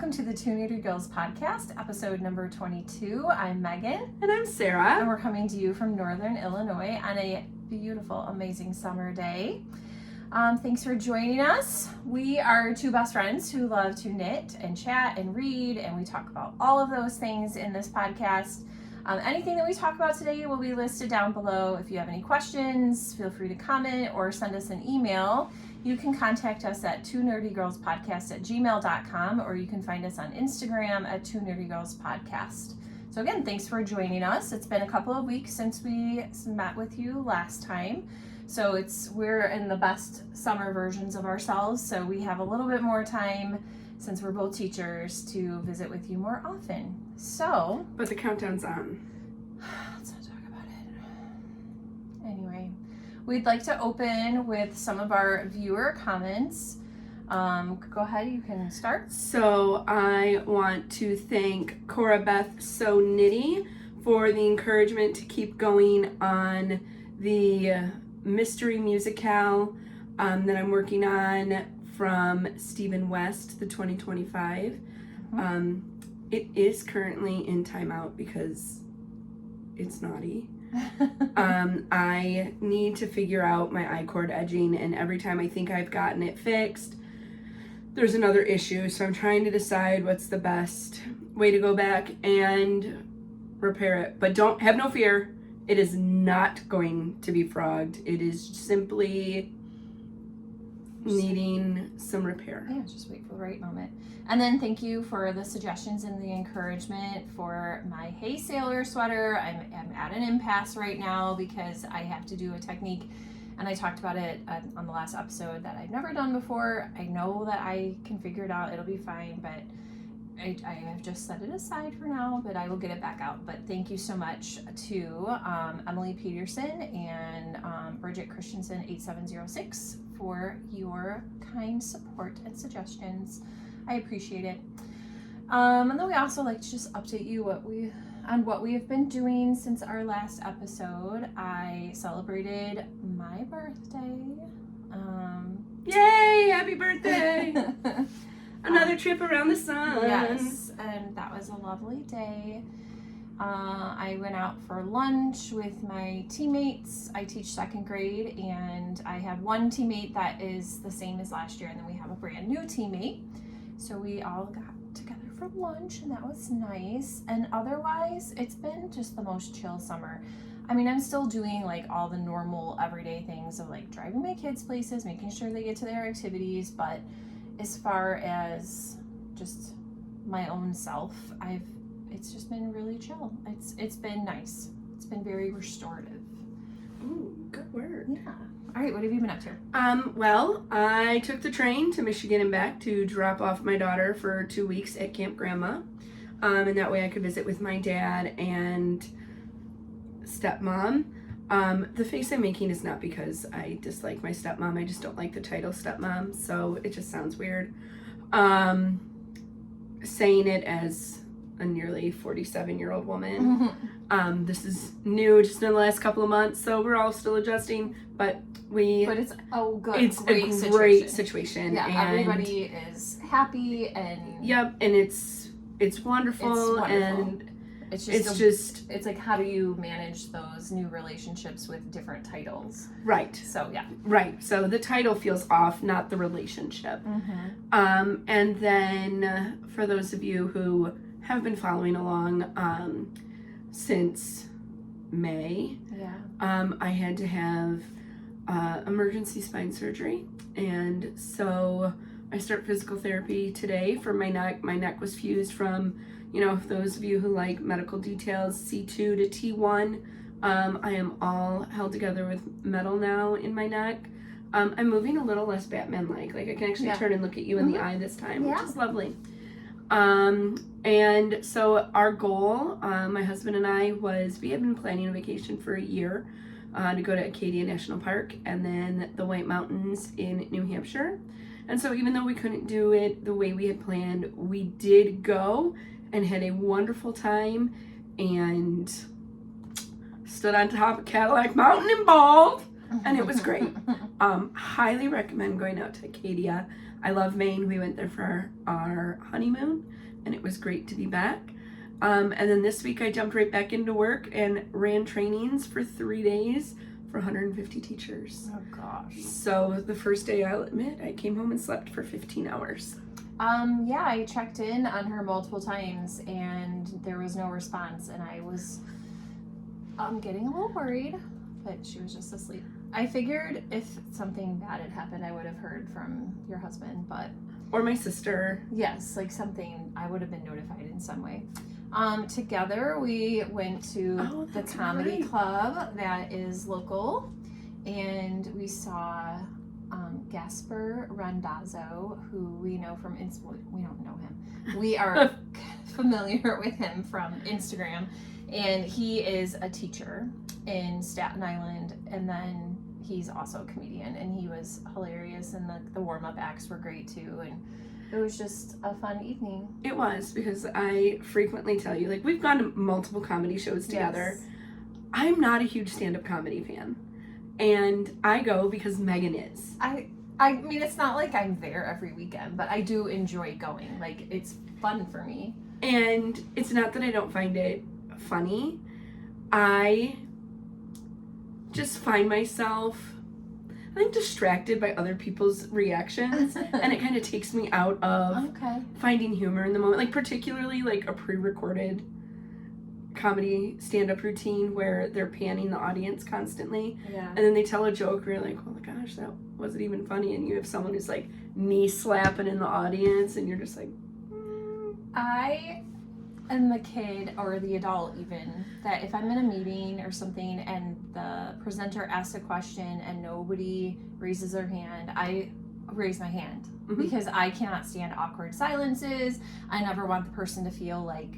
welcome to the Two Knerdy Girls podcast, episode number 22. I'm Megan. And I'm Sarah. And we're coming to you from Northern Illinois on a beautiful, amazing summer day. Thanks for joining us. We are two best friends who love to knit and chat and read, and we talk about all of those things in this podcast. Anything that we talk about today will be listed down below. If you have any questions, feel free to comment or send us an email. You can contact us at twonerdygirlspodcast@gmail.com, or you can find us on Instagram at twonerdygirlspodcast. So again, thanks for joining us. It's been a couple of weeks since we met with you last time. So we're in the best summer versions of ourselves, so we have a little bit more time since we're both teachers to visit with you more often. So, but the countdown's on. Let's not talk about it. Anyway, we'd like to open with some of our viewer comments. Go ahead, you can start. So I want to thank Cora Beth So Knitty for the encouragement to keep going on the mystery musicale that I'm working on from Stephen West, the 2025. It is currently in timeout because it's naughty. I need to figure out my I-cord edging, and every time I think I've gotten it fixed, there's another issue. So I'm trying to decide what's the best way to go back and repair it. But have no fear. It is not going to be frogged. It is simply needing some repair. Yeah, just wait for the right moment. And then thank you for the suggestions and the encouragement for my Hey Sailor sweater. I'm at an impasse right now because I have to do a technique, and I talked about it on the last episode that I've never done before. I know that I can figure it out. It'll be fine, but I have just set it aside for now, but I will get it back out. But thank you so much to Emily Peterson and Bridget Christensen 8706 for your kind support and suggestions. I appreciate it. And then we also like to just update you on what we have been doing since our last episode. I celebrated my birthday. Yay! Happy birthday! Another trip around the sun. Yes, and that was a lovely day. I went out for lunch with my teammates. I teach second grade, and I have one teammate that is the same as last year, and then we have a brand new teammate. So we all got together for lunch, and that was nice. And otherwise, it's been just the most chill summer. I mean, I'm still doing like all the normal everyday things of like driving my kids places, making sure they get to their activities, but as far as just my own self, it's just been really chill. It's been nice. It's been very restorative. Ooh, good word. Yeah. All right, what have you been up to? Well, I took the train to Michigan and back to drop off my daughter for 2 weeks at Camp Grandma. And that way I could visit with my dad and stepmom. The face I'm making is not because I dislike my stepmom. I just don't like the title stepmom, so it just sounds weird. Saying it as a nearly 47-year-old woman. This is new just in the last couple of months, so we're all still adjusting, but it's a great situation. Yeah, and everybody is happy, and yep, and it's wonderful. And it's like, how do you manage those new relationships with different titles? Right. So yeah. Right. So the title feels off, not the relationship. And then for those of you who have been following along since May, I had to have emergency spine surgery, and so I start physical therapy today for my neck. My neck was fused from, those of you who like medical details, C2 to T1. I am all held together with metal now in my neck. I'm moving a little less Batman-like. Like I can actually turn and look at you in the eye this time, which is lovely. And so our goal, my husband and I, we had been planning a vacation for a year to go to Acadia National Park and then the White Mountains in New Hampshire. And so even though we couldn't do it the way we had planned, we did go and had a wonderful time and stood on top of Cadillac Mountain and bawled. and it was great. Highly recommend going out to Acadia. I love Maine. We went there for our honeymoon, and it was great to be back. And then this week I jumped right back into work and ran trainings for 3 days for 150 teachers. Oh gosh. So the first day, I'll admit, I came home and slept for 15 hours. Yeah, I checked in on her multiple times and there was no response, and I was getting a little worried, but she was just asleep. I figured if something bad had happened, I would have heard from your husband, but... Or my sister. Yes, like something, I would have been notified in some way. Together we went to the comedy club that is local, and we saw Gasper Randazzo, who we know from we don't know him. We are familiar with him from Instagram, and he is a teacher in Staten Island, and then he's also a comedian, and he was hilarious, and the warm-up acts were great too, and it was just a fun evening. It was, because I frequently tell you, like, we've gone to multiple comedy shows together. Yes. I'm not a huge stand-up comedy fan, and I go because Megan is. I mean, it's not like I'm there every weekend, but I do enjoy going. Like, it's fun for me. And it's not that I don't find it funny. I just find myself, I think, distracted by other people's reactions, and it kind of takes me out of finding humor in the moment. Like, particularly like a pre-recorded comedy stand-up routine where they're panning the audience constantly, and then they tell a joke where you're like, oh my gosh, that wasn't even funny, and you have someone who's like knee slapping in the audience, and you're just like, I am the kid or the adult even that if I'm in a meeting or something and the presenter asks a question and nobody raises their hand, I raise my hand because I cannot stand awkward silences. I never want the person to feel like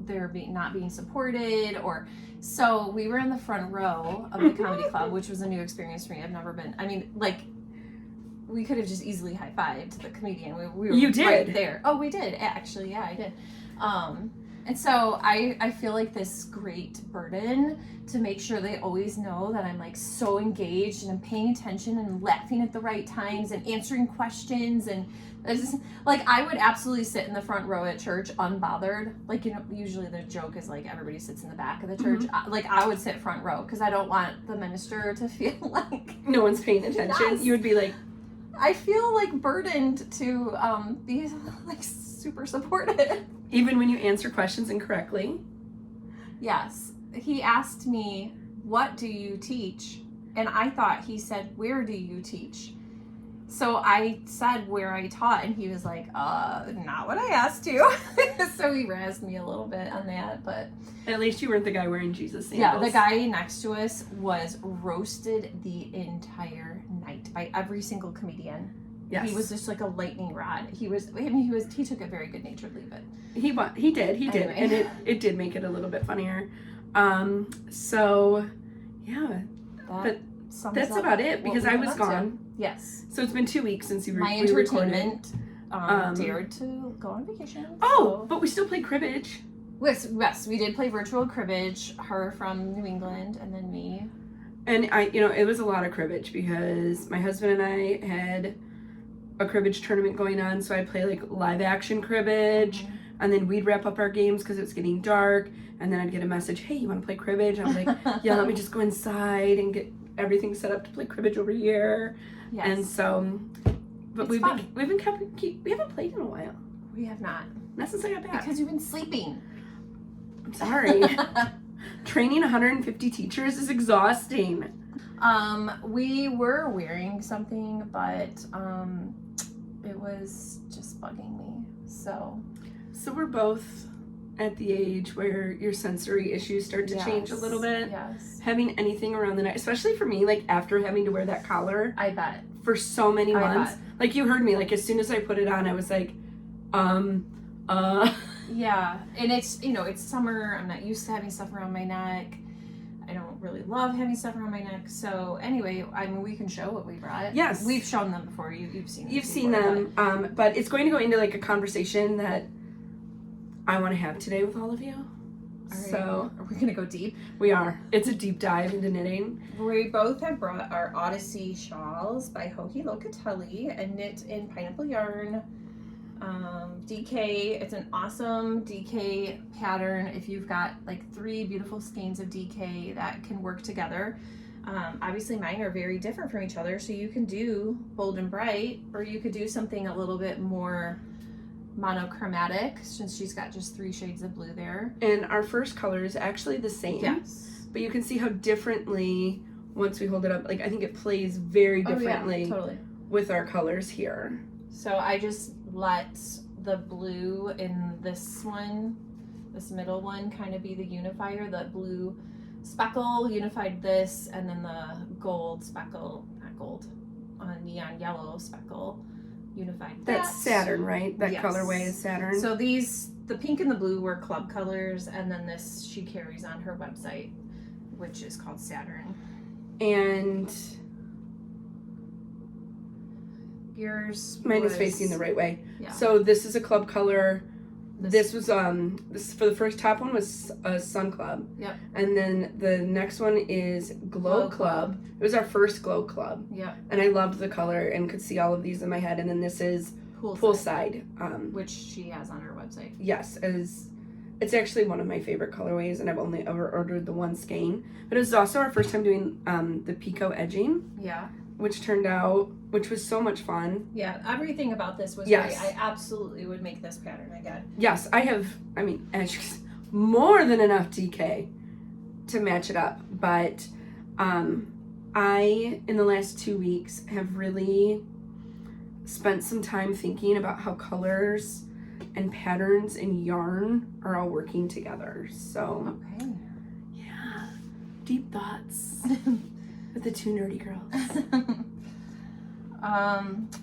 they're not being supported. Or so we were in the front row of the comedy club, which was a new experience for me. I've never been, I mean, like, we could have just easily high-fived the comedian. We were right there. Oh, we did actually. Yeah, I did. And so I feel like this great burden to make sure they always know that I'm like so engaged and I'm paying attention and laughing at the right times and answering questions, and it's like I would absolutely sit in the front row at church unbothered. Like, you know, usually the joke is like everybody sits in the back of the church. Like, I would sit front row because I don't want the minister to feel like no one's paying attention. Yes. You would be like, I feel like burdened to be like super supportive. Even when you answer questions incorrectly? Yes. He asked me, what do you teach? And I thought he said, where do you teach? So I said where I taught, and he was like, not what I asked you. So he razzed me a little bit on that, but... At least you weren't the guy wearing Jesus sandals. Yeah, the guy next to us was roasted the entire night by every single comedian. Yes. He was just like a lightning rod. He took it very good naturedly, but he did, anyway. And it did make it a little bit funnier. So yeah, but that's about it, because I was gone. Yes. So it's been 2 weeks since you my entertainment dared to go on vacation. But we still played cribbage. Yes, we did play virtual cribbage. Her from New England, and then me. And it was a lot of cribbage because my husband and I had a cribbage tournament going on, so I'd play like live action cribbage, and then we'd wrap up our games because it was getting dark, and then I'd get a message, hey, you want to play cribbage? I'm like, yeah, let me just go inside and get everything set up to play cribbage over here. Yes. And so, but we haven't played in a while. We have not. Not since I got back. Because you've been sleeping. I'm sorry. Training 150 teachers is exhausting. We were wearing something, but it was just bugging me. So we're both at the age where your sensory issues start to change a little bit. Yes. Having anything around the neck, especially for me, like after having to wear that collar. I bet. For so many months. Like, you heard me, like, as soon as I put it on, I was like, Yeah, and it's summer. I'm not used to having stuff around my neck. I don't really love having stuff around my neck. So anyway, I mean, we can show what we brought. Yes. We've shown them before. You've seen them. You've seen them. But it's going to go into like a conversation that I want to have today with all of you. So are we gonna go deep? we are. It's a deep dive into knitting. We both have brought our Odyssey shawls by Hohi Locatelli and knit in pineapple yarn. DK, it's an awesome DK pattern if you've got like 3 beautiful skeins of DK that can work together. Obviously mine are very different from each other, so you can do bold and bright, or you could do something a little bit more monochromatic, since she's got just 3 shades of blue there. And our first color is actually the same. Yes. But you can see how differently, once we hold it up, like I think it plays very differently totally with our colors here. So I just let the blue in this one, this middle one, kind of be the unifier. The blue speckle unified this, and then the gold speckle, not gold, neon yellow speckle unified that. That's Saturn, right? That Yes. colorway is Saturn. So these, the pink and the blue were club colors, and then this she carries on her website, which is called Saturn. And Yours mine is was- facing the right way. Yeah. So this is a club color. This- This was this for the first top one was a Sun Club. Yep. And then the next one is Glow Club. It was our first Glow Club. Yep. And I loved the color and could see all of these in my head. And then this is Poolside. Which she has on her website. Yes, it's actually one of my favorite colorways, and I've only ever ordered the one skein. But it was also our first time doing the Picot edging, Yeah. which was so much fun. Yeah, everything about this was Yes. great. I absolutely would make this pattern again. Yes, as you can see, more than enough DK to match it up. But I, in the last 2 weeks, have really spent some time thinking about how colors and patterns and yarn are all working together. So, Okay. yeah, deep thoughts with the 2 nerdy girls.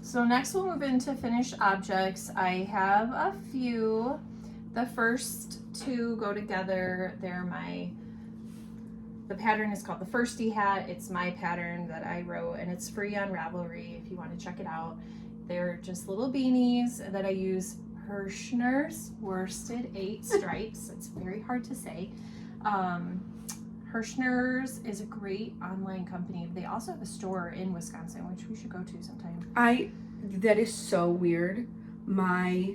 So next we'll move into finished objects. I have a few. The first 2 go together. The pattern is called the Firsty Hat. It's my pattern that I wrote, and it's free on Ravelry if you want to check it out. They're just little beanies that I use Hirschner's Worsted 8 Stripes. It's very hard to say. Hirschner's is a great online company. They also have a store in Wisconsin, which we should go to sometime. That is so weird. My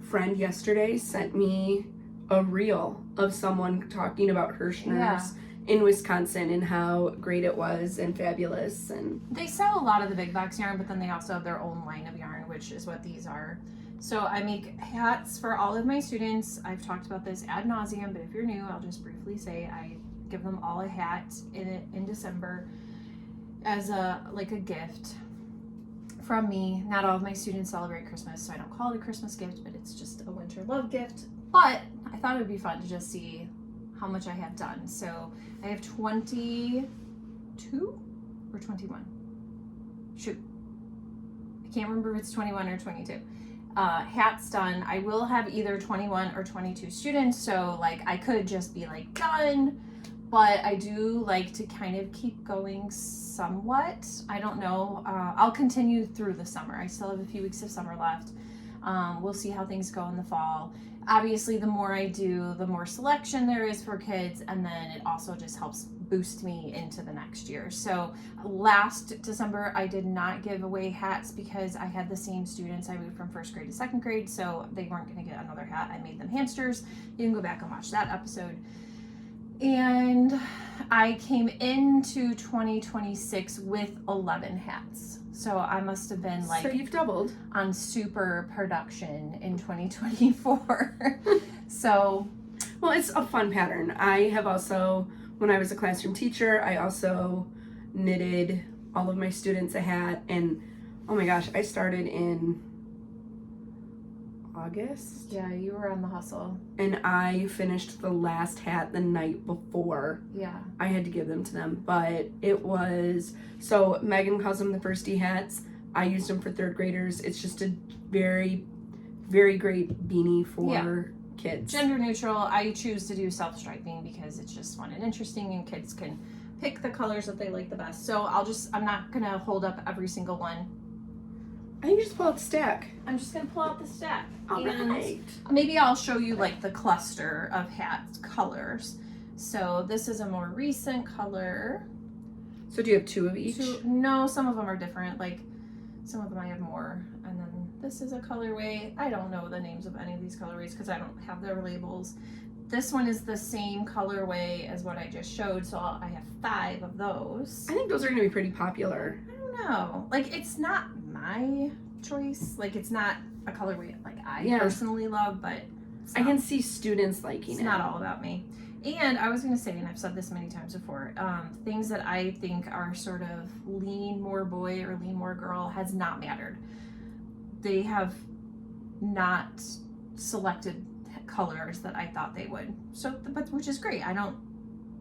friend yesterday sent me a reel of someone talking about Hirschner's in Wisconsin and how great it was and fabulous. And they sell a lot of the big box yarn, but then they also have their own line of yarn, which is what these are. So I make hats for all of my students. I've talked about this ad nauseum, but if you're new, I'll just briefly say I give them all a hat in December as a gift from me. Not all of my students celebrate Christmas, so I don't call it a Christmas gift, but it's just a winter love gift. But I thought it would be fun to just see how much I have done. So I have 22 or 21. Shoot, I can't remember if it's 21 or 22. Hats done. I will have either 21 or 22 students, so like I could just be like done, but I do like to kind of keep going somewhat. I don't know. I'll continue through the summer. I still have a few weeks of summer left. We'll see how things go in the fall. Obviously, the more I do, the more selection there is for kids, and then it also just helps boost me into the next year. So last December, I did not give away hats because I had the same students. I moved from 1st grade to 2nd grade, so they weren't going to get another hat. I made them hamsters. You can go back and watch that episode. And I came into 2026 with 11 hats. So I must have been so you've doubled on super production in 2024. So, well, it's a fun pattern. I have also, when I was a classroom teacher, I also knitted all of my students a hat, and oh my gosh, I started in August. yeah, you were on the hustle. And I finished the last hat the night before Yeah. I had to give them to them. But it was, so Megan calls them the Firsty hats. I used them for 3rd graders. It's just a very, very great beanie for kids. Gender neutral. I choose to do self-striping because it's just fun and interesting, and kids can pick the colors that they like the best. So I'm not gonna hold up every single one. I think you just pull out the stack. I'm just gonna pull out the stack. All and right. maybe I'll show you like the cluster of hat colors. So this is a more recent color. So do you have 2 of each? No, some of them are different. Like some of them I have more. And then this is a colorway. I don't know the names of any of these colorways because I don't have their labels. This one is the same colorway as what I just showed, so I have 5 of those. I think those are going to be pretty popular. I don't know. Like, it's not my choice. Like, it's not a colorway like I personally love, but I can see students liking it. It's not all about me. And I was going to say, and I've said this many times before, things that I think are sort of lean more boy or lean more girl has not mattered. They have not selected colors that I thought they would. So, but which is great. I don't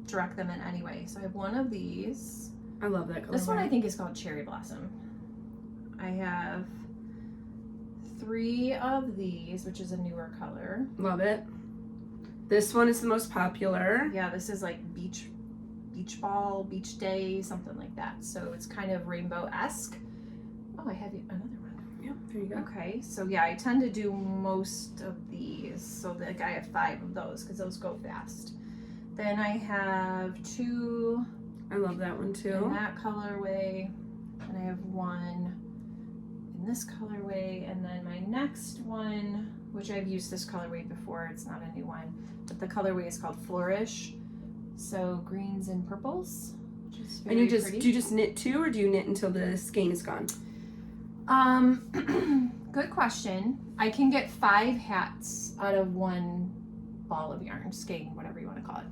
direct them in any way. So I have one of these. I love that color. This one I think is called Cherry Blossom. I have 3 of these, which is a newer color. Love it. This one is the most popular. Yeah, this is like beach ball, beach day, something like that. So it's kind of rainbow-esque. Oh, I have another one. Yeah, there you go. Okay, so yeah, I tend to do most of these. So like I have 5 of those because those go fast. Then I have 2. I love that one too. In that colorway, and I have 1 in this colorway, and then my next one, which I've used this colorway before, it's not a new one, but the colorway is called Flourish. So greens and purples, which is very and pretty. do you just knit 2 or do you knit until the skein is gone? Good question. I can get 5 hats out of 1 ball of yarn, skein, whatever you want to call it.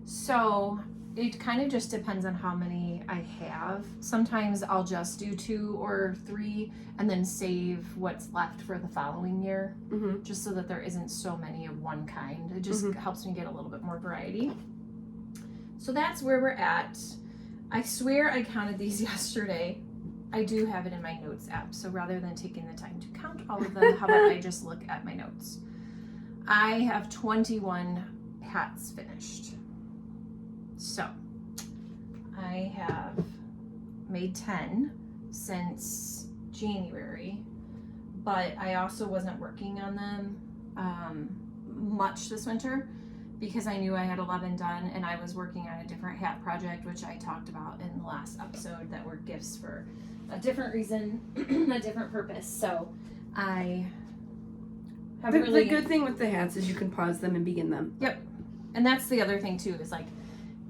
So it kind of just depends on how many I have. Sometimes I'll just do 2 or 3 and then save what's left for the following year, just so that there isn't so many of one kind. It just helps me get a little bit more variety. So that's where we're at. I swear I counted these yesterday. I do have it in my notes app, so rather than taking the time to count all of them, how about I just look at my notes? I have 21 hats finished. So I have made 10 since January, but I also wasn't working on them much this winter because I knew I had 11 done, and I was working on a different hat project, which I talked about in the last episode, that were gifts for a different reason, a different purpose. So I have the good thing with the hats is you can pause them and begin them. Yep. And that's the other thing too, is like,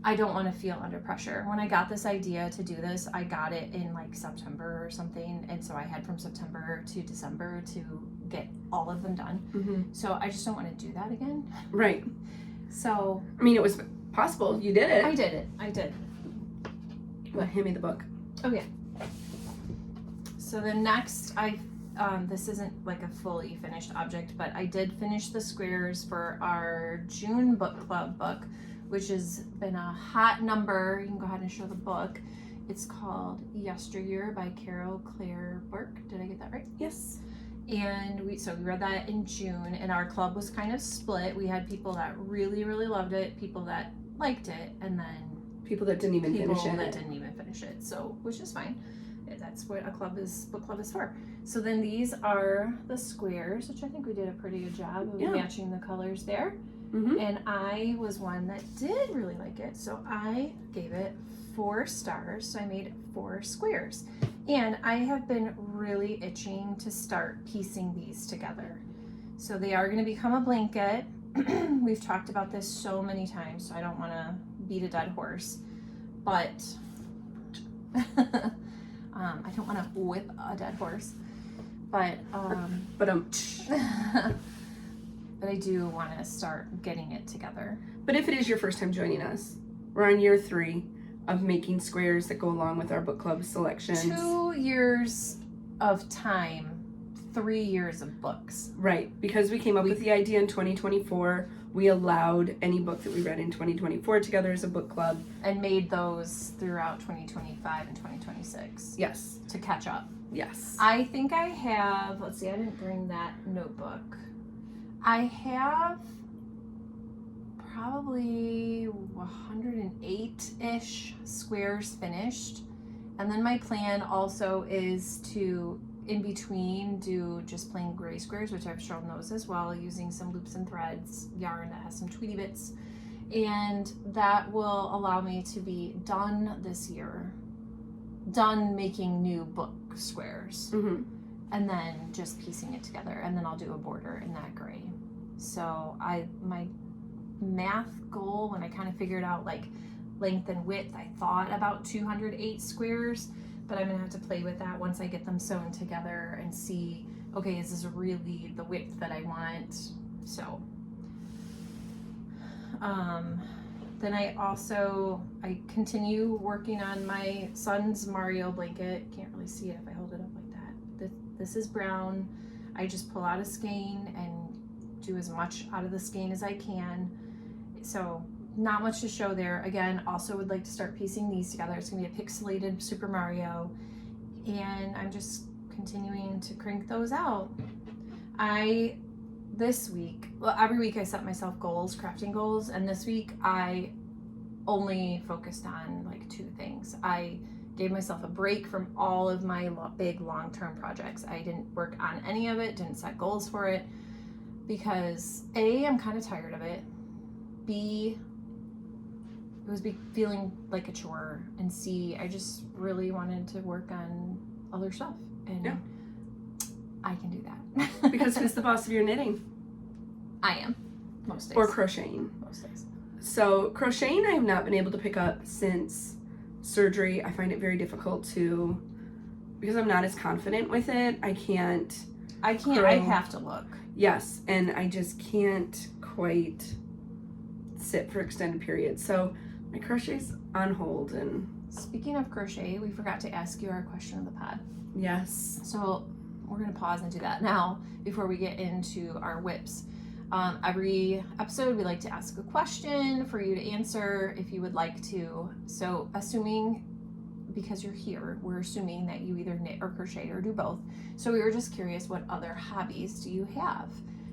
I don't want to feel under pressure. When I got this idea to do this, I got it in like September or something. And so I had from September to December to get all of them done. So I just don't want to do that again. Right. So. I mean, it was possible. You did it. I did it. I did. Well, hand me the book. Oh, yeah. So the next, this isn't like a fully finished object, but I did finish the squares for our June book club book, which has been a hot number. You can go ahead and show the book. It's called Yesteryear by Carol Claire Burke. Did I get that right? Yes. And we read that in June, and our club was kind of split. We had people that really, really loved it, people that liked it, and then people that didn't even finish it. People that didn't even finish it. So, which is fine. That's what a book club is for. So then these are the squares, which I think we did a pretty good job of matching the colors there. And I was one that did really like it, so I gave it 4 stars. So I made 4 squares, and I have been really itching to start piecing these together. So they are going to become a blanket. We've talked about this so many times, so I don't want to beat a dead horse, but I don't want to whip a dead horse, but but I do want to start getting it together. But if it is your first time joining us, we're on year 3 of making squares that go along with our book club selections. 2 years of time, 3 years of books. Right, because we came up with the idea in 2024. We allowed any book that we read in 2024 together as a book club. And made those throughout 2025 and 2026. Yes. To catch up. Yes. I think I have, let's see, I didn't bring that notebook. I have probably 108-ish squares finished. And then my plan also is to in between do just plain gray squares, which I've shown those as well, using some loops and threads yarn that has some Tweety bits. And that will allow me to be done this year, done making new book squares, and then just piecing it together, and then I'll do a border in that gray. So my math goal, when I kind of figured out like length and width, I thought about 208 squares, but I'm gonna have to play with that once I get them sewn together and see, okay, is this really the width that I want? So then I continue working on my son's Mario blanket. Can't really see it if I hold it up like that. This is brown. I just pull out a skein and do as much out of the skein as I can. So not much to show there. Again, also would like to start piecing these together. It's gonna be a pixelated Super Mario, and I'm just continuing to crank those out. This week, well, every week I set myself goals, crafting goals, and this week I only focused on like 2 things. I gave myself a break from all of my big long-term projects. I didn't work on any of it, didn't set goals for it, because A, I'm kind of tired of it. B, it was feeling like a chore, and C, I just really wanted to work on other stuff, and yeah. I can do that. Because who's the boss of your knitting? I am, most days. Or crocheting. Most days. So crocheting I have not been able to pick up since surgery. I find it very difficult because I'm not as confident with it. I can't. I have to look. Yes, and I just can't quite sit for extended periods. So my crochet's on hold. And speaking of crochet, we forgot to ask you our question of the pod. Yes. So we're gonna pause and do that now before we get into our whips. Every episode we like to ask a question for you to answer if you would like to. So assuming, because you're here, we're assuming that you either knit or crochet or do both. So we were just curious, what other hobbies do you have?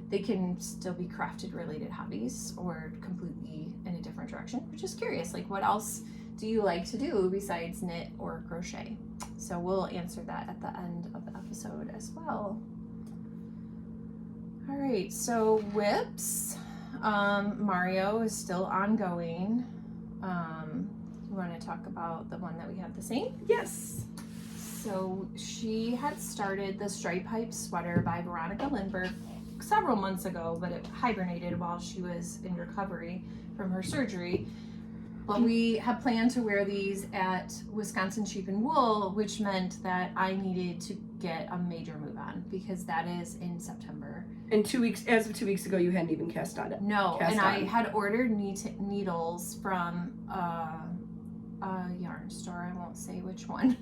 They can still be crafted related hobbies or completely in a different direction. We're just curious, like what else do you like to do besides knit or crochet? So we'll answer that at the end of the episode as well. All right, so whips. Mario is still ongoing. You want to talk about the one that we have the same? Yes. So she had started the Stripe Hype sweater by Veronica Lindbergh several months ago, but it hibernated while she was in recovery from her surgery. But we had planned to wear these at Wisconsin Sheep and Wool, which meant that I needed to get a major move on because that is in September. And 2 weeks, as of 2 weeks ago, you hadn't even cast on it. No, and I had ordered needles from a yarn store. I won't say which one,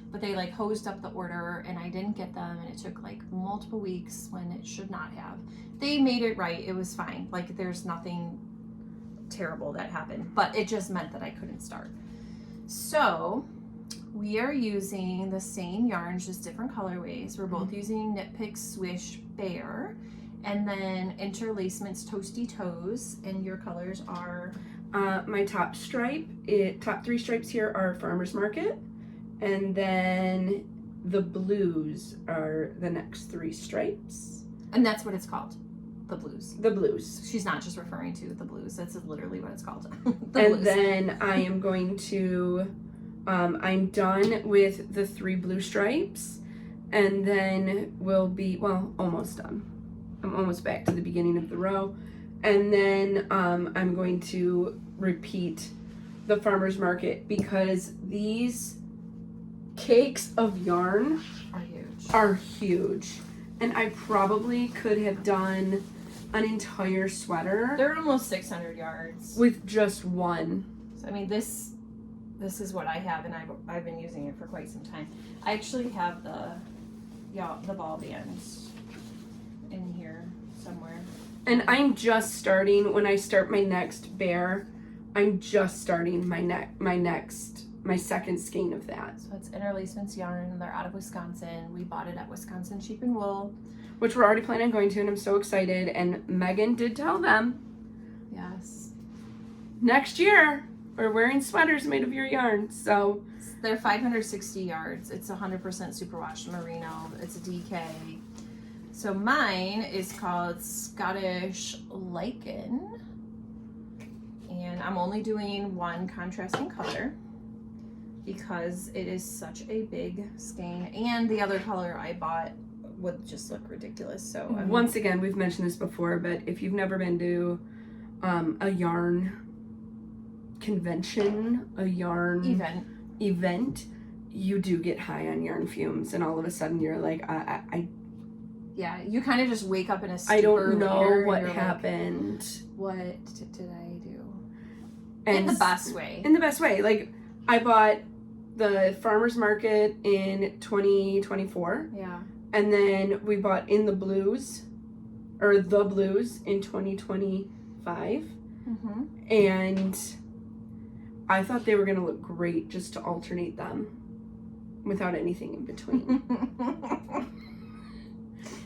but they like hosed up the order and I didn't get them, and it took like multiple weeks when it should not have. They made it right. It was fine. Like there's nothing terrible that happened, but it just meant that I couldn't start. So we are using the same yarns, just different colorways. We're both using Knit Picks Swish Bear, and then Interlacement's Toasty Toes, and your colors are? My top 3 stripes here are Farmer's Market, and then the blues are the next 3 stripes. And that's what it's called, the blues. The blues. She's not just referring to the blues, that's literally what it's called. And then I am going to, I'm done with the 3 blue stripes, and then we'll be, well, almost done. I'm almost back to the beginning of the row. And then I'm going to repeat the Farmer's Market because these cakes of yarn are huge. And I probably could have done an entire sweater. They're almost 600 yards. With just one. So, I mean, this is what I have, and I've been using it for quite some time. I actually have the ball bands in here somewhere. And I'm just starting, when I start my next bear, I'm just starting my second skein of that. So it's Interlacement's yarn. They're out of Wisconsin. We bought it at Wisconsin Sheep and Wool, which we're already planning on going to, and I'm so excited. And Megan did tell them, yes, next year we're wearing sweaters made of your yarn. So they're 560 yards. It's 100% superwash merino. It's a DK. So mine is called Scottish Lichen, and I'm only doing one contrasting color because it is such a big skein, and the other color I bought would just look ridiculous. So once again, we've mentioned this before, but if you've never been to a yarn convention, a yarn event, you do get high on yarn fumes, and all of a sudden you're like, yeah, you kind of just wake up in a stupor. I don't know later, what happened. Like, what did I do? And in the best way. In the best way. Like, I bought the farmer's market in 2024. Yeah. And then we bought In the Blues in 2025. Mm-hmm. And I thought they were going to look great just to alternate them without anything in between.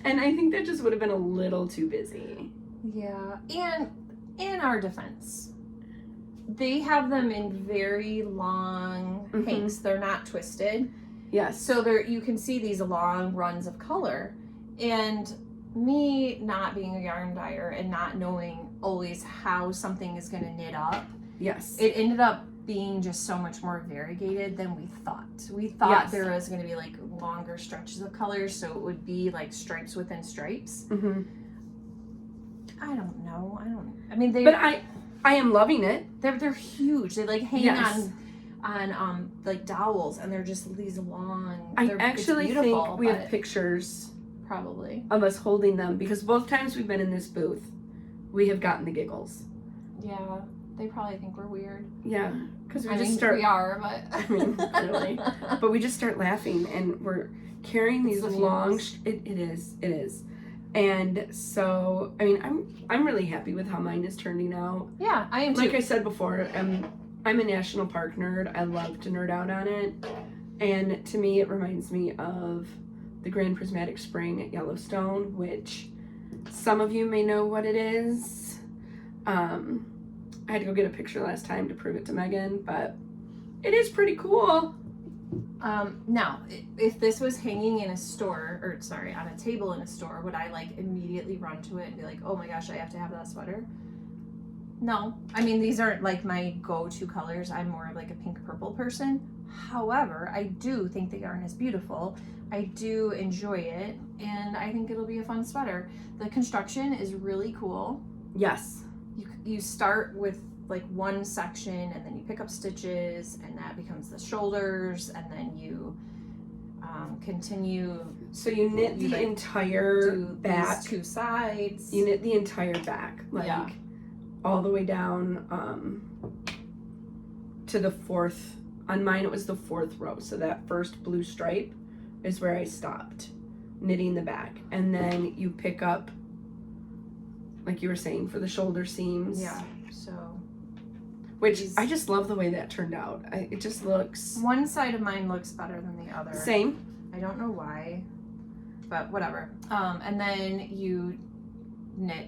And I think that just would have been a little too busy. Yeah. And in our defense, they have them in very long hanks. They're not twisted. Yes. So you can see these long runs of color. And me not being a yarn dyer and not knowing always how something is going to knit up. Yes. It ended up being just so much more variegated than we thought. We thought there was going to be like longer stretches of colors, so it would be like stripes within stripes. Mm-hmm. I don't know. I mean, But I am loving it. They're huge. They like hang on like dowels, and they're just these long. I actually think we have pictures probably of us holding them, because both times we've been in this booth, we have gotten the giggles. Yeah. They probably think we're weird. Yeah, because we we are, but I mean, clearly. But we just start laughing, and we're carrying these long. It is, and so I mean, I'm really happy with how mine is turning out. Yeah, I am too. Like I said before, I'm a national park nerd. I love to nerd out on it, and to me, it reminds me of the Grand Prismatic Spring at Yellowstone, which some of you may know what it is. I had to go get a picture last time to prove it to Megan, but it is pretty cool. Now, if this was hanging in a store, on a table in a store, would I like immediately run to it and be like, oh my gosh, I have to have that sweater? No. I mean, these aren't like my go-to colors. I'm more of like a pink purple person. However, I do think the yarn is beautiful. I do enjoy it, and I think it'll be a fun sweater. The construction is really cool. Yes. You start with like one section, and then you pick up stitches, and that becomes the shoulders, and then you continue. So you knit the entire back, 2 sides. You knit the entire back, like all the way down to the 4th. On mine, it was the 4th row. So that first blue stripe is where I stopped knitting the back, and then you pick up, like you were saying, for the shoulder seams. Yeah, so. Which I just love the way that turned out. It just looks. One side of mine looks better than the other. Same. I don't know why, but whatever. And then you knit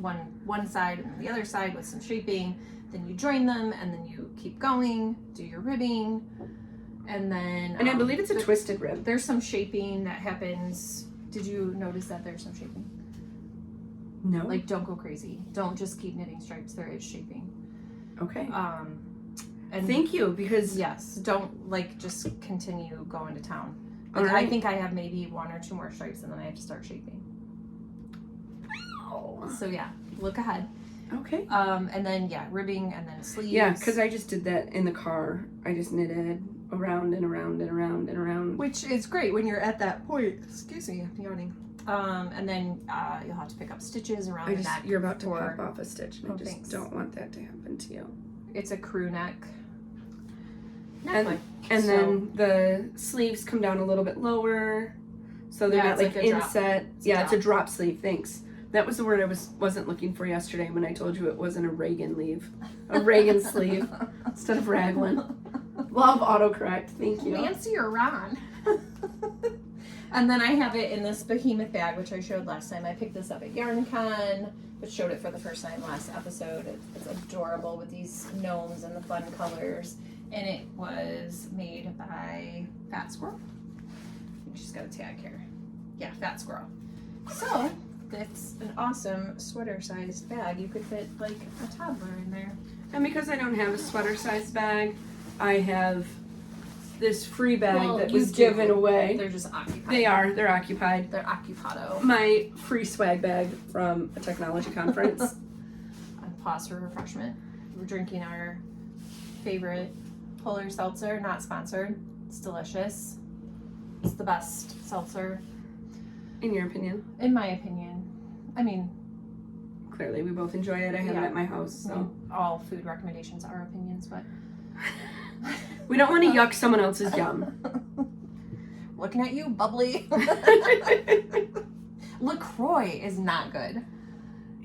one side and the other side with some shaping. Then you join them, and then you keep going, do your ribbing, and then. And I believe it's a twisted rib. There's some shaping that happens. Did you notice that there's some shaping? No. Like, don't go crazy. Don't just keep knitting stripes. There is shaping. Okay. And thank you, because yes, don't like just continue going to town. Like, right. I think I have maybe 1 or 2 more stripes, and then I have to start shaping. Wow. So yeah, look ahead. Okay. And then ribbing, and then sleeves. Yeah, because I just did that in the car. I just knitted around and around and around and around. Which is great when you're at that point. Excuse me, I'm yawning. And then you'll have to pick up stitches around the neck. You're about to pop off a stitch, and I just thanks. don't want that to happen to you. It's a crew neck. And then the sleeves come down a little bit lower, so they're not like inset. It's a drop sleeve. Thanks. That was the word I wasn't looking for yesterday when I told you it wasn't a Reagan sleeve, a Reagan sleeve instead of raglan. Love autocorrect. Thank you. Nancy or Ron. And then I have it in this behemoth bag, which I showed last time. I picked this up at YarnCon. but showed it for the first time last episode. It's adorable with these gnomes and the fun colors. And it was made by Fat Squirrel. She's got a tag here. Yeah, Fat Squirrel. So, it's an awesome sweater-sized bag. You could fit like a toddler in there. And because I don't have a sweater-sized bag, I have this free bag that was given away. They're just occupied. They are. They're occupied. They're occupado. My free swag bag from a technology conference. Pause for refreshment. We're drinking our favorite Polar Seltzer, not sponsored. It's delicious. It's the best seltzer. In your opinion? In my opinion. I mean, clearly we both enjoy it. I have it at my house, so. All food recommendations are opinions, but. We don't want to yuck someone else's yum. Looking at you, bubbly. LaCroix is not good.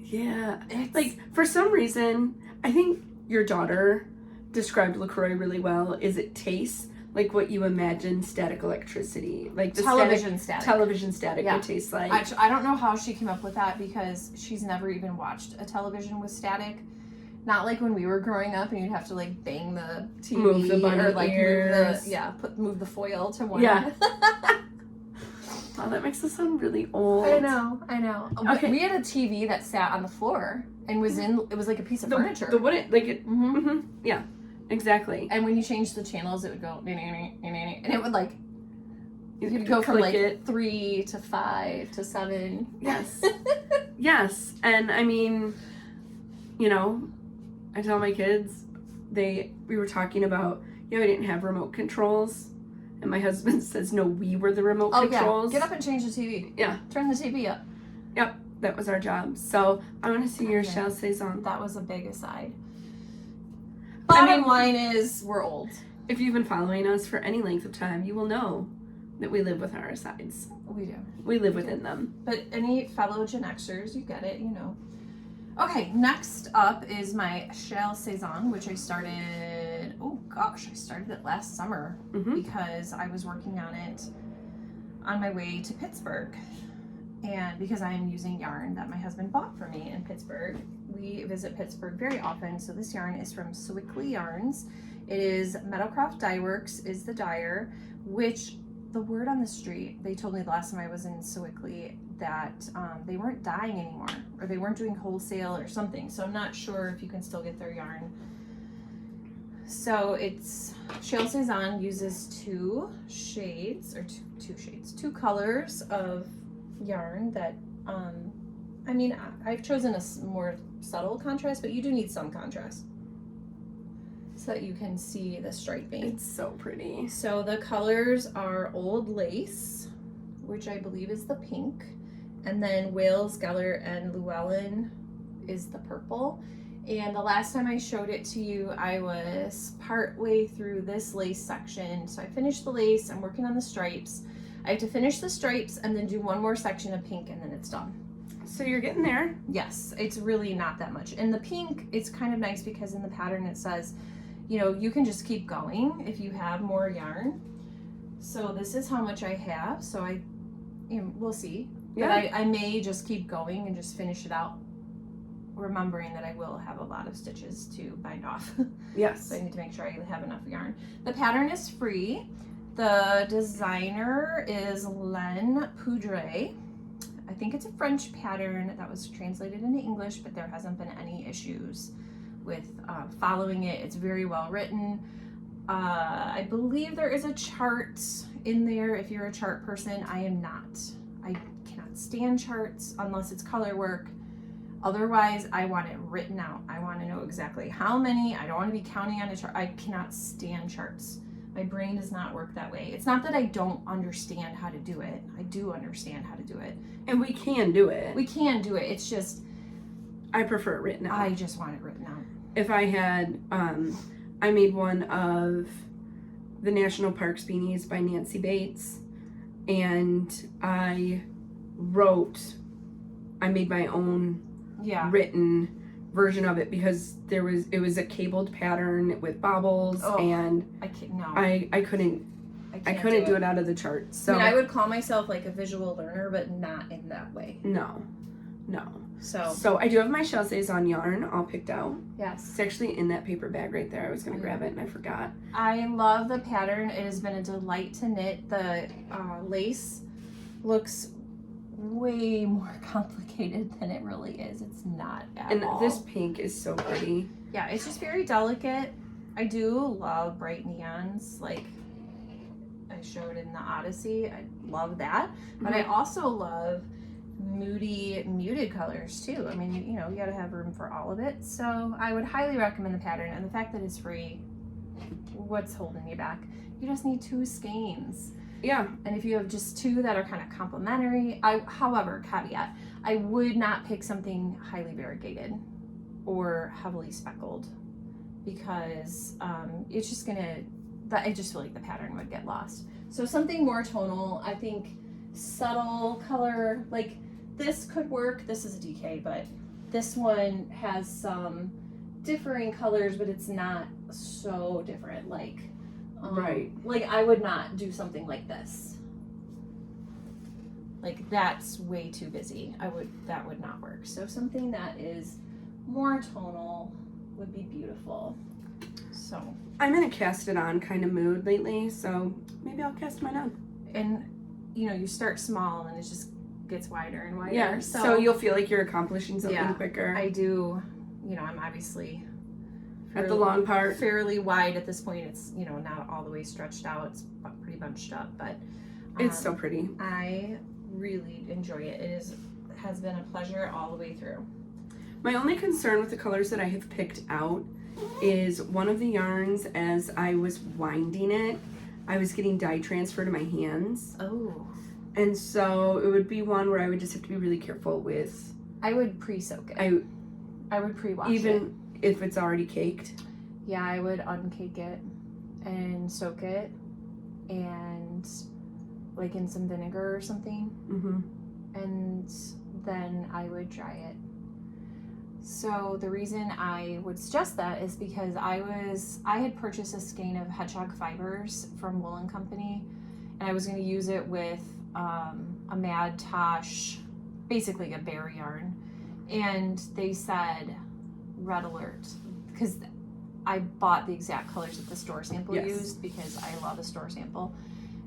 Yeah. Like, for some reason, I think your daughter described LaCroix really well, is it tastes like what you imagine static electricity, like the television static would taste like. I don't know how she came up with that because she's never even watched a television with static. Not like when we were growing up and you'd have to like bang the TV move the bunny or like ears. move the foil to one. Yeah. Oh, that makes us sound really old. I know. Okay. We had a TV that sat on the floor and it was like a piece of furniture. The wooden, like it, yeah, exactly. And when you changed the channels, it would go, and it would like, you could go from like 3 to 5 to 7. Yes. Yes. And I mean, you know, I tell my kids, we were talking about, we didn't have remote controls. And my husband says, no, we were the remote controls. Yeah. Get up and change the TV. Yeah. Turn the TV up. Yep. That was our job. So I want to see your Shall Saison. That was a big aside. Bottom line is, we're old. If you've been following us for any length of time, you will know that we live with our asides. We do. We live within them. But any fellow Gen Xers, you get it, you know. Okay, next up is my Shall Saison, which I started it last summer because I was working on it on my way to Pittsburgh. And because I am using yarn that my husband bought for me in Pittsburgh. We visit Pittsburgh very often, so this yarn is from Sewickley Yarns. It is Meadowcroft Dye Works is the dyer, which the word on the street, they told me the last time I was in Sewickley that they weren't dyeing anymore, or they weren't doing wholesale or something, so I'm not sure if you can still get their yarn. So it's Shall Saison uses two colors of yarn that I mean, I've chosen a more subtle contrast, but you do need some contrast so that you can see the striping. It's so pretty. So the colors are Old Lace, which I believe is the pink, and then Wales, Geller, and Llewellyn is the purple. And the last time I showed it to you, I was partway through this lace section. So I finished the lace, I'm working on the stripes. I have to finish the stripes and then do one more section of pink and then it's done. So you're getting there. Yes, it's really not that much. And the pink, it's kind of nice because in the pattern it says, you know, you can just keep going if you have more yarn. So this is how much I have. So we'll see. Yeah. But I may just keep going and just finish it out, remembering that I will have a lot of stitches to bind off. Yes. So I need to make sure I have enough yarn. The pattern is free. The designer is Len Poudre. I think it's a French pattern that was translated into English, but there hasn't been any issues with following it. It's very well written. I believe there is a chart in there if you're a chart person. I am not. I cannot stand charts unless it's color work. Otherwise, I want it written out. I want to know exactly how many. I don't want to be counting on a chart. I cannot stand charts. My brain does not work that way. It's not that I don't understand how to do it. I do understand how to do it. And we can do it. We can do it. It's just, I prefer it written out. I just want it written out. If I had, I made one of the National Parks beanies by Nancy Bates, and I made my own written version of it because it was a cabled pattern with bobbles, and I couldn't do it out of the chart. So I mean, I would call myself like a visual learner, but not in that way. No. No. So I do have my Chassis on yarn all picked out. yes. It's actually in that paper bag right there. I was going to grab it and I forgot. I love the pattern. It has been a delight to knit. The lace looks way more complicated than it really is. It's not at all. And this pink is so pretty. Yeah, it's just very delicate. I do love bright neons, like I showed in the Odyssey. I love that. But I also love muted colors too. I mean, you know, you gotta have room for all of it. So I would highly recommend the pattern, and the fact that it's free, what's holding you back? You just need 2 skeins. Yeah. And if you have just 2 that are kind of complementary, however, caveat, I would not pick something highly variegated or heavily speckled, because it's just I just feel like the pattern would get lost. So something more tonal, I think subtle color, like this could work. This is a DK, but this one has some differing colors, but it's not so different. Like, right. Like I would not do something like this. Like that's way too busy. That would not work. So something that is more tonal would be beautiful. So I'm in a cast it on kind of mood lately, so maybe I'll cast mine on. And you know, you start small and it just gets wider and wider. Yeah, so you'll feel like you're accomplishing something quicker. I do, you know, I'm obviously at the long part. Fairly wide at this point. It's, you know, not all the way stretched out. It's pretty bunched up, but it's so pretty. I really enjoy it. It has been a pleasure all the way through. My only concern with the colors that I have picked out is one of the yarns, as I was winding it, I was getting dye transfer to my hands. Oh. And so it would be one where I would just have to be really careful with. I would pre-soak it. I would pre-wash it. Even if it's already caked? Yeah, I would uncake it and soak it, and like in some vinegar or something. Mm-hmm. And then I would dry it. So the reason I would suggest that is because I had purchased a skein of hedgehog fibers from Woolen Company, and I was going to use it with a Mad Tosh, basically a bear yarn, and they said red alert, because I bought the exact colors that the store sample used, because I love a store sample.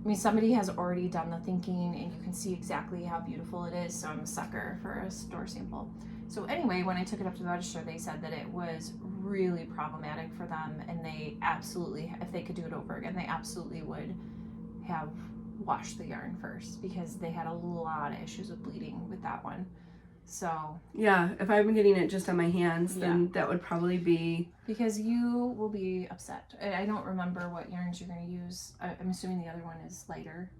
I mean, somebody has already done the thinking and you can see exactly how beautiful it is, so I'm a sucker for a store sample. So anyway, when I took it up to the register, they said that it was really problematic for them, and they absolutely, if they could do it over again, they absolutely would have washed the yarn first, because they had a lot of issues with bleeding with that one. So yeah, if I've been getting it just on my hands, then that would probably be, because you will be upset. I don't remember what yarns you're going to use. I'm assuming the other one is lighter.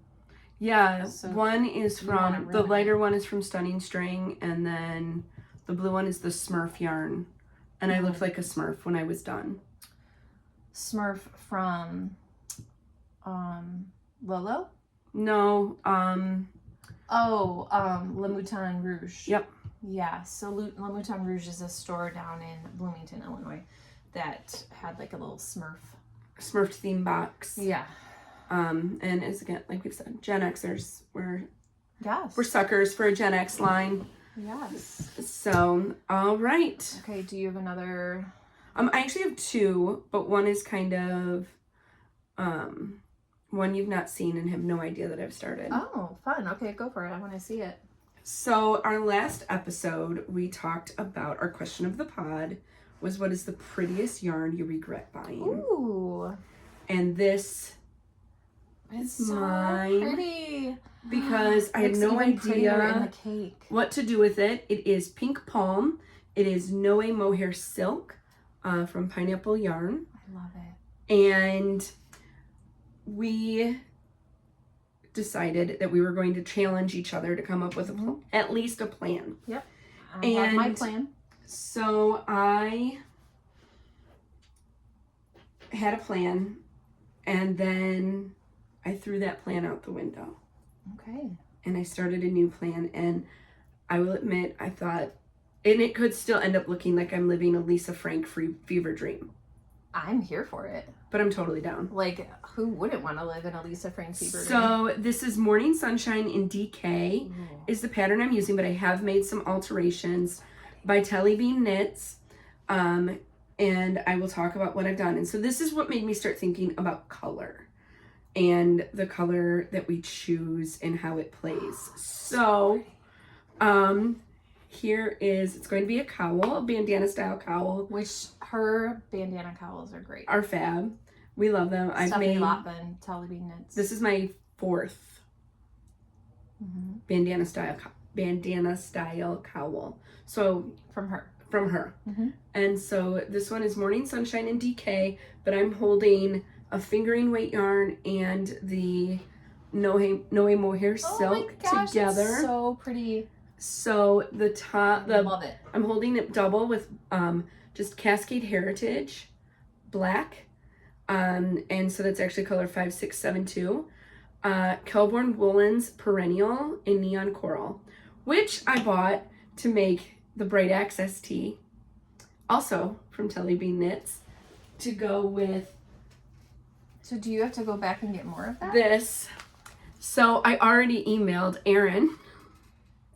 Yeah, so one is from, the lighter one is from Stunning String, and then the blue one is the Smurf yarn, and I looked like a Smurf when I was done. Smurf from Lolo? No, Le Mouton Rouge. Yep. Yeah, so Le Mouton Rouge is a store down in Bloomington, Illinois, that had like a little Smurf theme box. Yeah. And it's, again, like we've said, Gen Xers, we're Yes. suckers for a Gen X line. Yes. So, all right. Okay, do you have another? I actually have two, but one is kind of one you've not seen and have no idea that I've started. Oh, fun. Okay, go for it. I want to see it. So our last episode, we talked about, our question of the pod was, what is the prettiest yarn you regret buying? Ooh. And this is so mine. Pretty. Because I had no idea in the cake. what to do with it. It is Pink Palm. It is Noe Mohair Silk from Pineapple Yarn. I love it. And we decided that we were going to challenge each other to come up with at least a plan. Yep. I have my plan. So I had a plan, and then I threw that plan out the window. Okay. And I started a new plan, and I will admit, I thought, and it could still end up looking like I'm living a Lisa Frank fever dream. I'm here for it. But I'm totally down. Like, who wouldn't want to live in a Lisa Frank fever dream? So this is Morning Sunshine in DK is the pattern I'm using, but I have made some alterations by Telly Bean Knits. And I will talk about what I've done. And so this is what made me start thinking about color and the color that we choose and how it plays. So here is, it's going to be a cowl, a bandana style cowl. Which her bandana cowls are great. Are fab. We love them. Stephanie Loppin, Telly Bean Knits. This is my 4th bandana style cowl. So from her. And so this one is Morning Sunshine in DK, but I'm holding a fingering weight yarn and the Noe Mohair silk together. It's so pretty. So the top, Love it. I'm holding it double with just Cascade Heritage black, and so that's actually color 5672. Kelborn Woolens Perennial in Neon Coral, which I bought to make the Bright Access tee, also from Telly Bean Knits, to go with. So do you have to go back and get more of that? This. So I already emailed Erin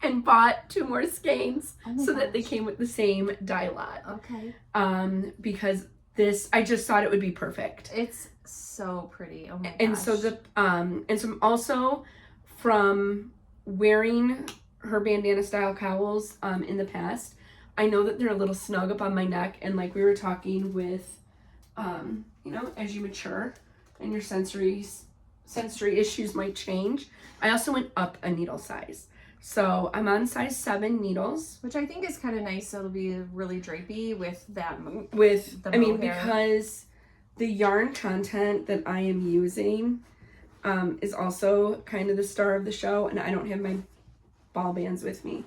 and bought 2 more skeins that they came with the same dye lot. Okay. Because this, I just thought it would be perfect. It's so pretty. Oh my gosh. And so I'm also from wearing her bandana style cowls in the past, I know that they're a little snug up on my neck, and like we were talking with as you mature and your sensory issues might change. I also went up a needle size, so I'm on size 7 needles, which I think is kind of nice. So it'll be really drapey with that because the yarn content that I am using is also kind of the star of the show, and I don't have my ball bands with me,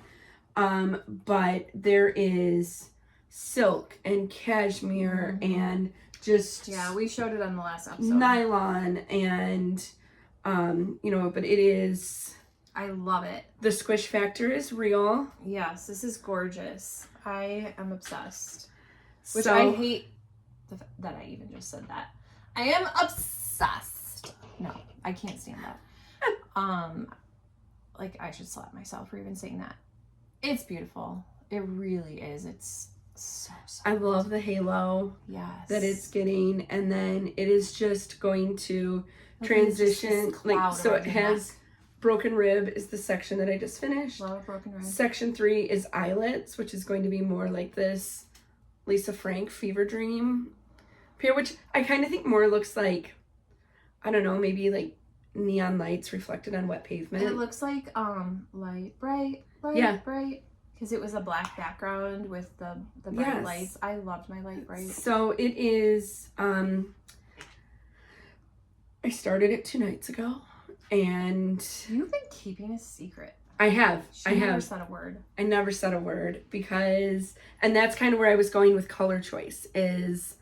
but there is silk and cashmere and just we showed it on the last episode, nylon and but it is, I love it. the squish factor is real. Yes, this is gorgeous. I am obsessed, which So, I hate that I even just said that. I am obsessed. No, I can't stand that. Like, I should slap myself for even saying that. It's beautiful. It really is. It's so soft. I love the halo that it's getting, and then it is just going to transition. So it has broken rib is the section that I just finished. Love a broken rib. Section 3 is eyelets, which is going to be more like this Lisa Frank Fever Dream pair, which I kind of think more looks like, I don't know, maybe like neon lights reflected on wet pavement. It looks like light bright, because it was a black background with the bright lights. I loved my light bright. So it is I started it 2 nights ago, and you've been keeping a secret. I have. I never said a word. I never said a word because, and that's kind of where I was going with color choice, is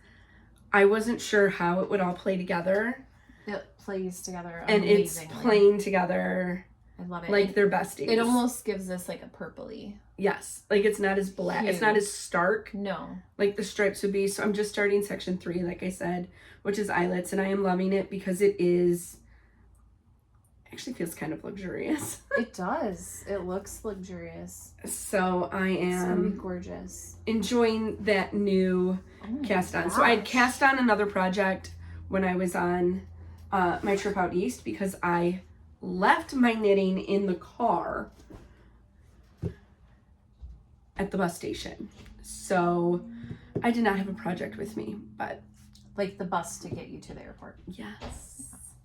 I wasn't sure how it would all play together. It plays together and amazingly. It's playing together. I love it. Like they're besties. It almost gives us like a purpley. Yes, like it's not as black. Cute. It's not as stark. No. Like the stripes would be. So I'm just starting section 3, like I said, which is eyelets, and I am loving it because it is. Actually feels kind of luxurious. It does. It looks luxurious. So I am gorgeous. Enjoying that new cast on. So I had cast on another project when I was on my trip out east because I left my knitting in the car at the bus station. So I did not have a project with me, but like the bus to get you to the airport. Yes.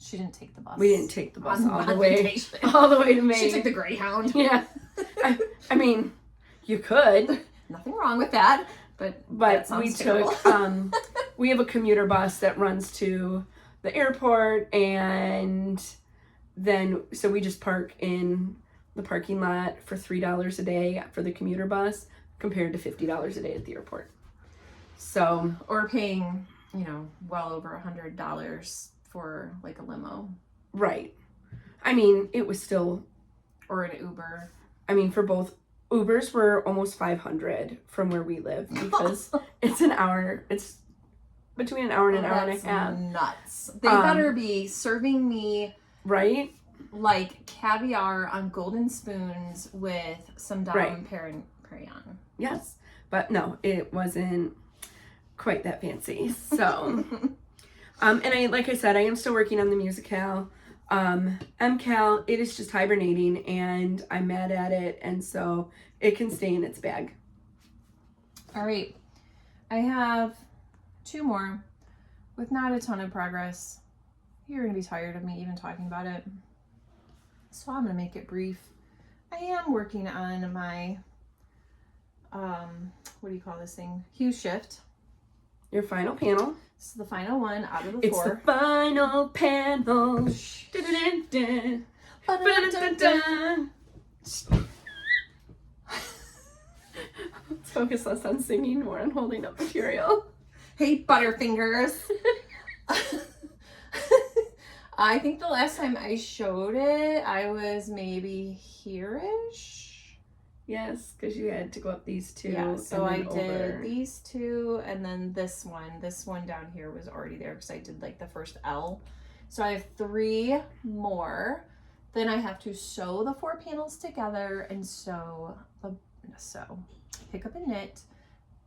She didn't take the bus. We didn't take the bus all the way to Maine. She took the Greyhound. Yeah. I mean, you could. Nothing wrong with that, but we took we have a commuter bus that runs to the airport, and then so we just park in the parking lot for $3 a day for the commuter bus compared to $50 a day at the airport. So, or paying, well over $100 for like a limo. Right. I mean, it was still, or an Uber. I mean, for both Ubers were almost $500 from where we live because it's an hour. It's between an hour and an hour and a That's half. nuts. They better be serving me right, like caviar on golden spoons with some Dom Perignon. Yes, but no, it wasn't quite that fancy. So, and like I said, I am still working on the musicale. MCal, it is just hibernating, and I'm mad at it, and so it can stay in its bag. All right, I have 2 more with not a ton of progress. You're gonna be tired of me even talking about it, so I'm gonna make it brief. I am working on my what do you call this thing? Hue shift. Your final panel. This is the final one out of the 4. It's the final panel. Let's focus less on singing, more on holding up material. Hey, Butterfingers. I think the last time I showed it, I was maybe here-ish. Yes, because you had to go up these 2. Yeah, so I over. did these 2, and then this one. This one down here was already there because I did like the first L. So I have 3 more. Then I have to sew the 4 panels together and pick up and knit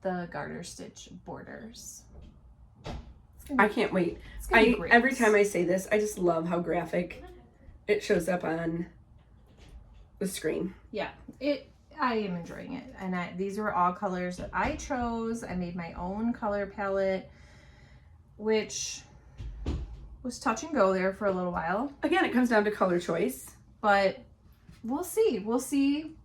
the garter stitch borders. I can't wait. Every time I say this, I just love how graphic it shows up on the screen. Yeah, I am enjoying it, and these were all colors that I chose. I made my own color palette, which was touch and go there for a little while. Again, it comes down to color choice, but we'll see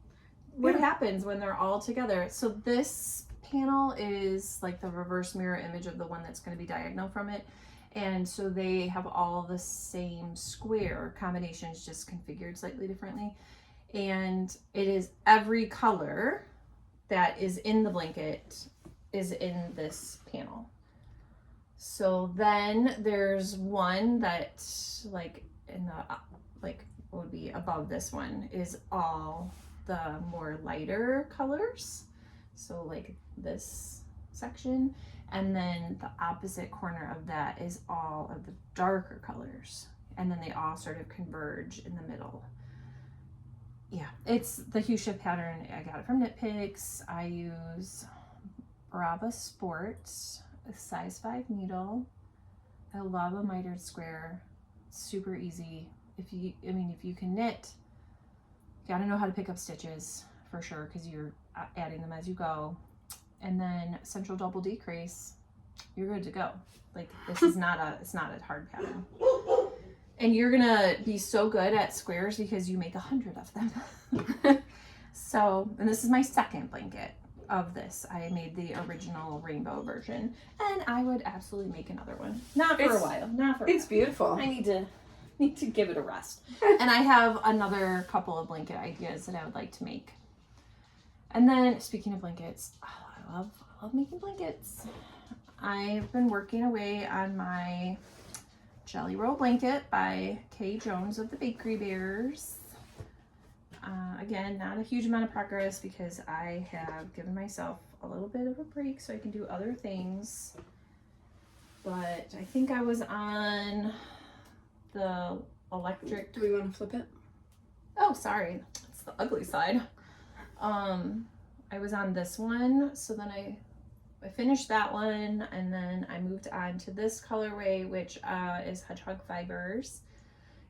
what happens when they're all together. So this panel is like the reverse mirror image of the one that's going to be diagonal from it, and so they have all the same square combinations, just configured slightly differently. And it is every color that is in the blanket is in this panel. So then there's one that like in the would be above this one is all the more lighter colors. So like this section, and then the opposite corner of that is all of the darker colors, and then they all sort of converge in the middle. Yeah, it's the hue shift pattern. I got it from Knit Picks. I use Brava Sport, a size 5 needle. I love a mitered square. It's super easy. If you can knit, you gotta know how to pick up stitches for sure, because you're adding them as you go. And then central double decrease, you're good to go. Like, this is it's not a hard pattern. And you're gonna be so good at squares because you make 100 of them. So, and this is my second blanket of this. I made the original rainbow version, and I would absolutely make another one. Not for a while. It's beautiful. I need to give it a rest. And I have another couple of blanket ideas that I would like to make. And then, speaking of blankets, I love making blankets. I've been working away on my Jelly Roll blanket by Kay Jones of the Bakery Bears. Again, not a huge amount of progress because I have given myself a little bit of a break so I can do other things. But I think I was on the electric. Do we want to flip it? Oh, sorry. It's the ugly side. I was on this one, so then I finished that one, and then I moved on to this colorway, which is Hedgehog Fibers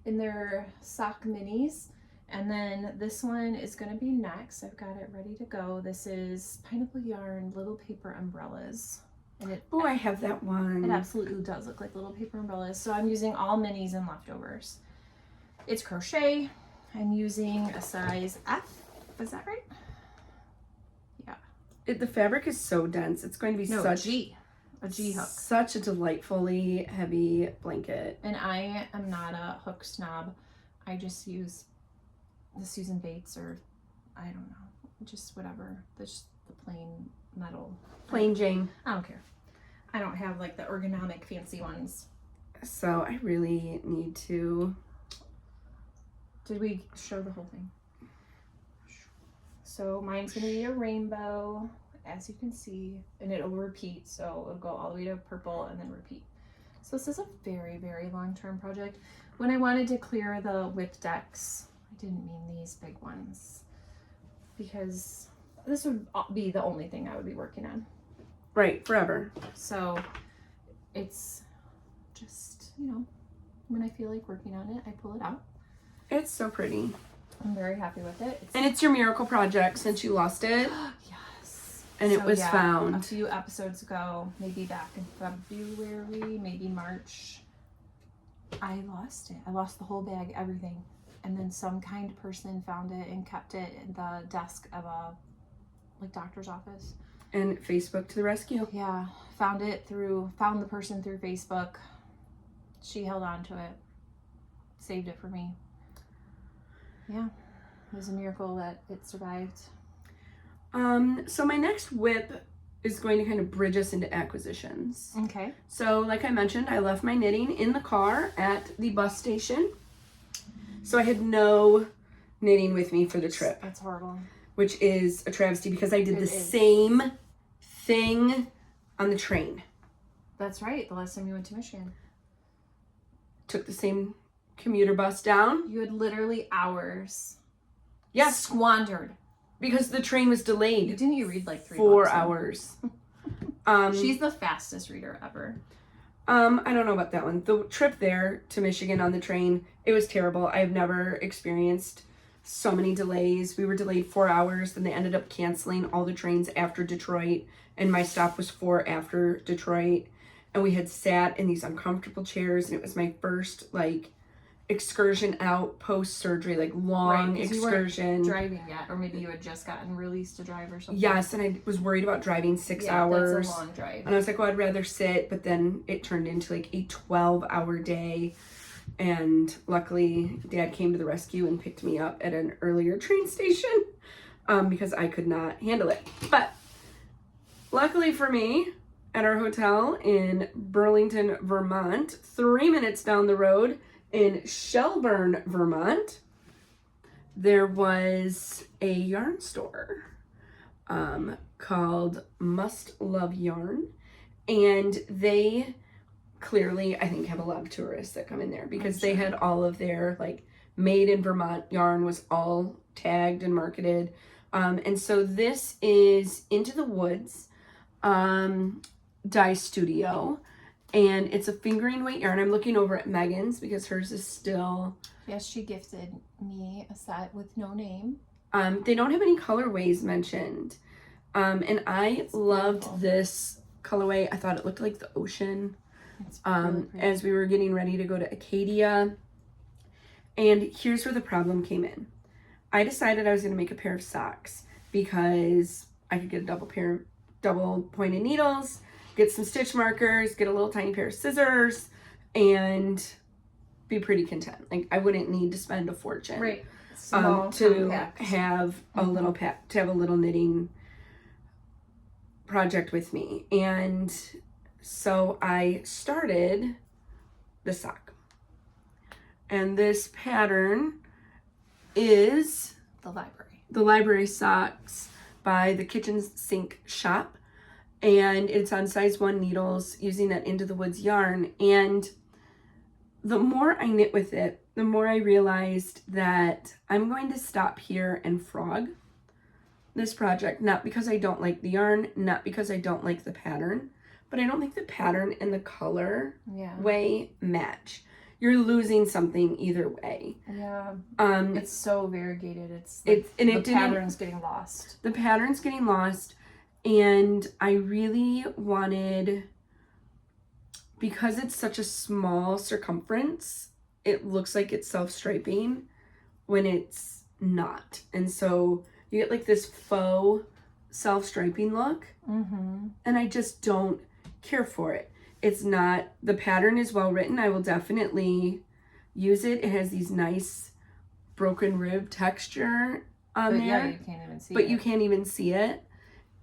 in their sock minis. And then this one is going to be next. I've got it ready to go. This is Pineapple Yarn Little Paper Umbrellas. And I have that one. It absolutely does look like little paper umbrellas. So I'm using all minis and leftovers. It's crochet. I'm using a size F. Is that right? Yeah. The fabric is so dense. It's going to be a G hook. Such a delightfully heavy blanket. And I am not a hook snob. I just use the Susan Bates, or I don't know, just whatever. Just the plain metal. Plain Jane. I don't care. I don't have like the ergonomic fancy ones. So I really need to. Did we show the whole thing? So mine's gonna be a rainbow, as you can see, and it'll repeat, so it'll go all the way to purple and then repeat. So this is a very, very long-term project. When I wanted to clear the whip decks, I didn't mean these big ones, because this would be the only thing I would be working on. Right, forever. So it's just, you know, when I feel like working on it, I pull it out. It's so pretty. I'm very happy with it. And it's your miracle project since you lost it. Yes. And it was found a few episodes ago, maybe back in February, maybe March. I lost it. I lost the whole bag, everything. And then some kind person found it and kept it in the desk of a doctor's office. And Facebook to the rescue. Yeah, found the person through Facebook. She held on to it, saved it for me. Yeah, it was a miracle that it survived. So my next whip is going to kind of bridge us into acquisitions. Okay. So like I mentioned, I left my knitting in the car at the bus station. So I had no knitting with me for the trip. That's horrible. Which is a travesty because I did the same thing on the train. That's right. The last time you went to Michigan. Took the same commuter bus down. You had literally hours. Yes. Squandered. Because the train was delayed. Didn't you read like 4 hours? She's the fastest reader ever. I don't know about that one. The trip there to Michigan on the train, it was terrible. I've never experienced so many delays. We were delayed 4 hours, then they ended up canceling all the trains after Detroit, and my stop was 4 after Detroit. And we had sat in these uncomfortable chairs, and it was my first like excursion out post surgery, like long excursion. You weren't driving yet, or maybe you had just gotten released to drive or something. Yes, and I was worried about driving 6 hours. That's a long drive. And I was like, well, I'd rather sit, but then it turned into like a 12-hour day. And luckily, Dad came to the rescue and picked me up at an earlier train station because I could not handle it. But luckily for me, at our hotel in Burlington, Vermont, 3 minutes down the road in Shelburne, Vermont, there was a yarn store called Must Love Yarn. And they clearly, I think, have a lot of tourists that come in there because they had all of their like made in Vermont yarn was all tagged and marketed. And so this is Into the Woods dye studio, and it's a fingering weight yarn. I'm looking over at Megan's because hers is still. Yes, she gifted me a set with no name. They don't have any colorways mentioned. And I loved this colorway. I thought it looked like the ocean. Really as we were getting ready to go to Acadia. And here's where the problem came in. I decided I was going to make a pair of socks because I could get a double pointed needles, get some stitch markers, get a little tiny pair of scissors, and be pretty content. Like I wouldn't need to spend a fortune. Right. To have a little to have a little knitting project with me. And so I started the sock. And this pattern is the library socks by the Kitchen Sink Shop. And it's on size 1 needles using that Into the Woods yarn. And the more I knit with it, the more I realized that I'm going to stop here and frog this project. Not because I don't like the yarn, not because I don't like the pattern, but I don't think the pattern and the color way match. You're losing something either way. Yeah. It's so variegated. The pattern's getting lost. The pattern's getting lost. And I really wanted, because it's such a small circumference, it looks like it's self-striping when it's not. And so you get like this faux self-striping look. Mm-hmm. And I just don't care for it. It's not, the pattern is well written. I will definitely use it. It has these nice broken rib texture on there. Yeah, you can't even see it. But you can't even see it.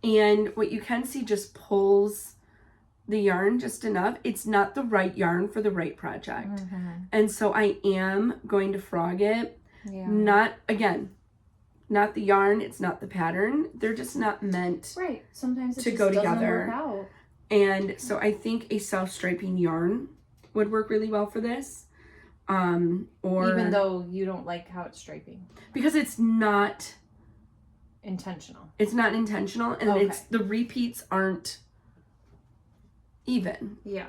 And what you can see just pulls the yarn just enough. It's not the right yarn for the right project. Mm-hmm. And so I am going to frog it. Yeah. Not, again, not the yarn, it's not the pattern. They're just not meant Right. Sometimes it to just go doesn't together. work out. And so I think a self-striping yarn would work really well for this. Or even though you don't like how it's striping. Because it's not intentional. It's not intentional, and Okay. it's the repeats aren't even. Yeah.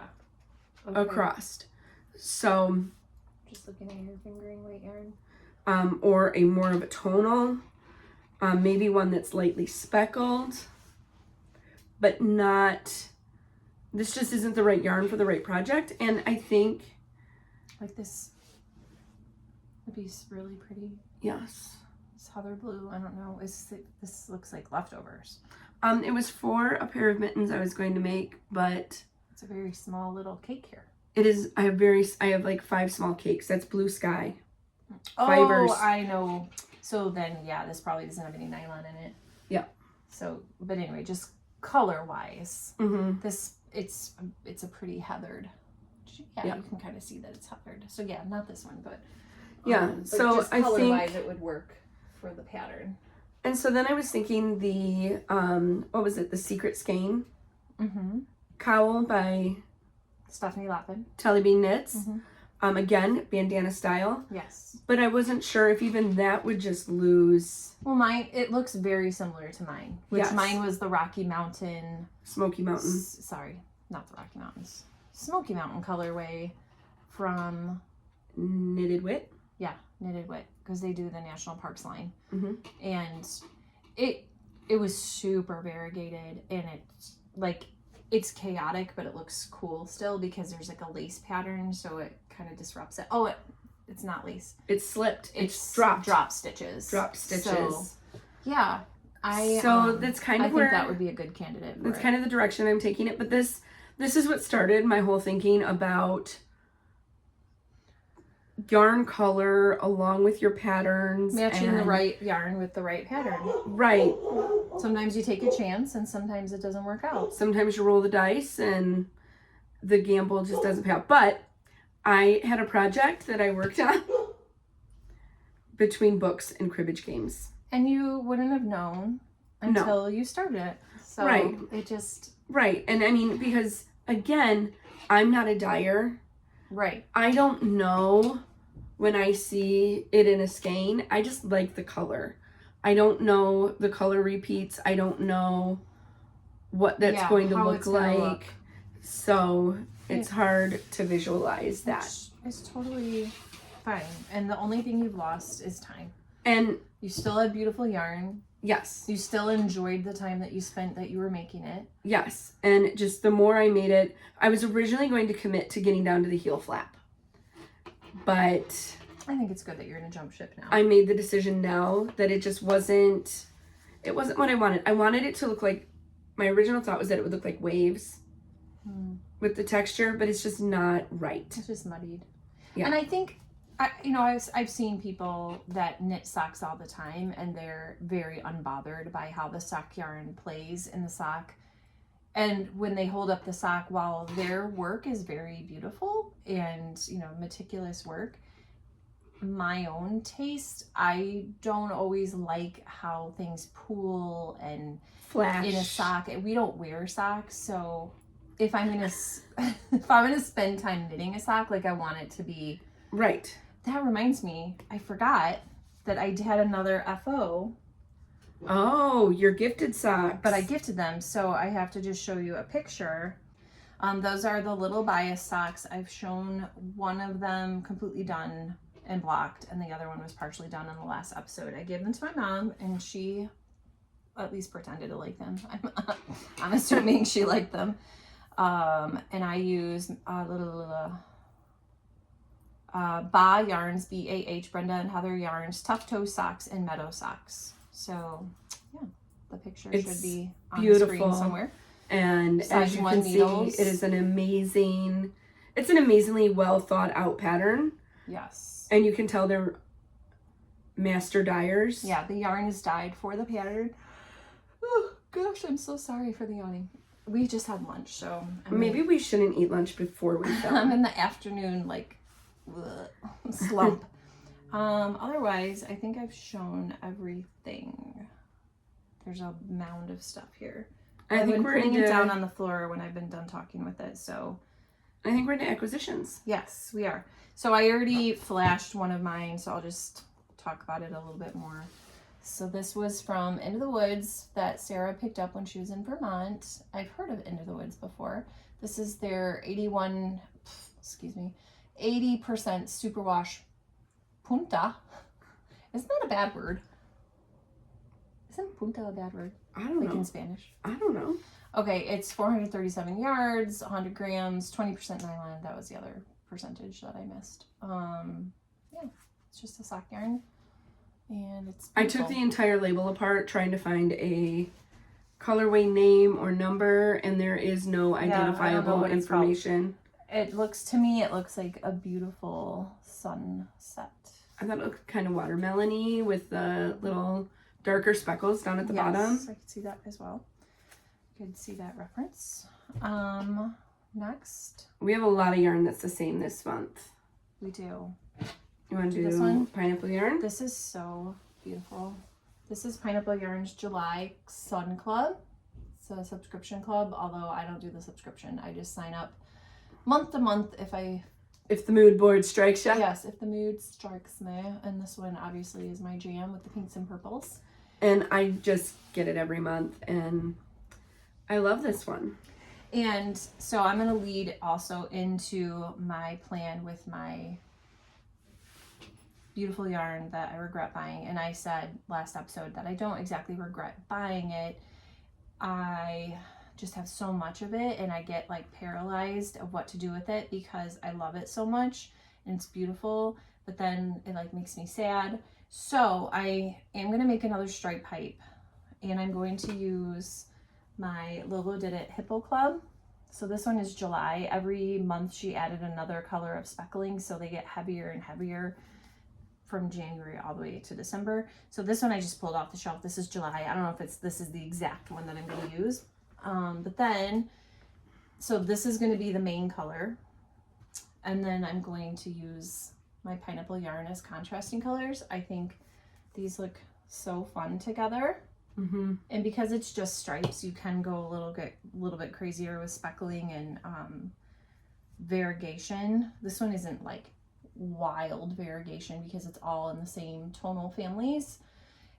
Across. So just looking at your fingering weight yarn. Or a more of a tonal, maybe one that's lightly speckled, but not, this just isn't the right yarn for the right project. And I think like this would be really pretty. Yes. It's heather blue. I don't know. This looks like leftovers. It was for a pair of mittens I was going to make, but it's a very small little cake here. It is. I have like 5 small cakes. That's blue sky. Oh, Fibers. I know. So then, yeah, this probably doesn't have any nylon in it. Yeah. So, but anyway, just color wise, this it's a pretty heathered. Yeah, you can kind of see that it's heathered. So yeah, not this one, but but so just I color think wise it would work for the pattern. And so then I was thinking the what was it? The Secret Skein cowl by Stephanie Lappin. Telly Bean Knits. Again, bandana style. Yes. But I wasn't sure if even that would just lose. Well, it looks very similar to mine. Which mine was the Rocky Mountain. Smoky Mountain. Sorry, not the Rocky Mountains. Smoky Mountain colorway from Knitted Wit. Yeah, Knitted Wit, because they do the National Parks line. And it was super variegated, and it's like, it's chaotic, but it looks cool still because there's like a lace pattern, so it kind of disrupts it. Oh, it's not lace. It's slipped. It's drop stitches. Drop stitches. So, yeah. That's kind of where I think that would be a good candidate. That's kind of the direction I'm taking it. But this is what started my whole thinking about yarn color along with your patterns. Matching the right yarn with the right pattern. Right. Sometimes you take a chance and sometimes it doesn't work out. Sometimes you roll the dice and the gamble just doesn't pay out. But I had a project that I worked on between books and cribbage games. And you wouldn't have known until you started it. So it just... Right. And I mean, because again, I'm not a dyer. Right. I don't know when I see it in a skein. I just like the color. I don't know the color repeats. I don't know what that's going to look like. So it's hard to visualize that. It's totally fine. And the only thing you've lost is time. And you still have beautiful yarn. Yes. You still enjoyed the time that you spent that you were making it. Yes. And just the more I made it, I was originally going to commit to getting down to the heel flap. But I think it's good that you're in a jump ship now. I made the decision now that it just wasn't what I wanted. I wanted it to look like, my original thought was that it would look like waves with the texture, but it's just not right. It's just muddied. Yeah. And I think, I've seen people that knit socks all the time and they're very unbothered by how the sock yarn plays in the sock. And when they hold up the sock, while their work is very beautiful and, meticulous work, my own taste, I don't always like how things pool and flash in a sock. We don't wear socks, so if I'm gonna spend time knitting a sock, like I want it to be right. That reminds me, I forgot that I had another FO. Oh, your gifted socks. But I gifted them, so I have to just show you a picture. Those are the little bias socks. I've shown one of them completely done and blocked, and the other one was partially done in the last episode. I gave them to my mom, and she at least pretended to like them. I'm assuming she liked them. And I use Bah Yarns, BAH, Brenda and Heather Yarns, Tough Toe Socks, and Meadow Socks. So, yeah, the picture should be on the screen somewhere. And as you can see, it is an amazingly well thought out pattern. Yes. And you can tell they're master dyers. Yeah, the yarn is dyed for the pattern. Oh, gosh, I'm so sorry for the yawning. We just had lunch, so... Maybe we shouldn't eat lunch before we film. I'm in the afternoon, slump. Otherwise, I think I've shown everything. There's a mound of stuff here. I've been putting it down on the floor when I've been done talking with it, so. I think we're into acquisitions. Yes, we are. So I already flashed one of mine, so I'll just talk about it a little bit more. So this was from Into the Woods that Sarah picked up when she was in Vermont. I've heard of Into the Woods before. This is their 80% superwash punta. Isn't that a bad word? Isn't punta a bad word? I don't know. Like in Spanish? I don't know. Okay, it's 437 yards, 100 grams, 20% nylon. That was the other percentage that I missed. Yeah, it's just a sock yarn. And it's beautiful. I took the entire label apart trying to find a colorway name or number, and there is no identifiable information. It looks like a beautiful sunset. I thought it looked kind of watermelon-y with the little darker speckles down at the bottom. Yes, I could see that as well. You could see that reference. Next. We have a lot of yarn that's the same this month. We do. You want to do this one? pineapple yarn? This is so beautiful. This is Pineapple Yarn's July Sun Club. It's a subscription club, although I don't do the subscription. I just sign up month to month if the mood board strikes you. Yes, if the mood strikes me. And this one obviously is my jam with the pinks and purples. And I just get it every month, and I love this one. And so I'm going to lead also into my plan with my beautiful yarn that I regret buying. And I said last episode that I don't exactly regret buying it. I just have so much of it, and I get like paralyzed of what to do with it because I love it so much and it's beautiful, but then it like makes me sad. So I am going to make another stripe pipe, and I'm going to use my Lolo Did It Hippo Club. So this one is July. Every month she added another color of speckling, so they get heavier and heavier from January all the way to December. So this one I just pulled off the shelf. This is July. I don't know if this is the exact one that I'm going to use. But then, so this is going to be the main color. And then I'm going to use my pineapple yarn as contrasting colors. I think these look so fun together. Mm-hmm. And because it's just stripes, you can go a little bit crazier with speckling and variegation. This one isn't like wild variegation because it's all in the same tonal families.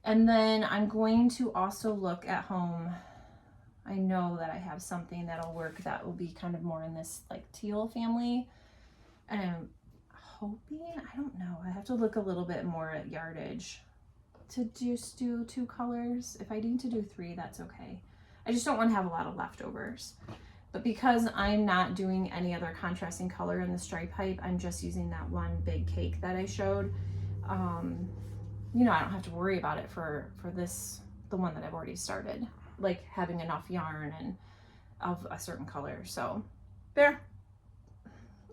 And then I'm going to also look at home. I know that I have something that'll work that will be kind of more in this like teal family. And I'm hoping, I don't know, I have to look a little bit more at yardage to just do 2 colors. If I need to do 3, that's okay. I just don't want to have a lot of leftovers. But because I'm not doing any other contrasting color in the stripe pipe, I'm just using that one big cake that I showed. You know, I don't have to worry about it for this, the one that I've already started, like having enough yarn and of a certain color. So there.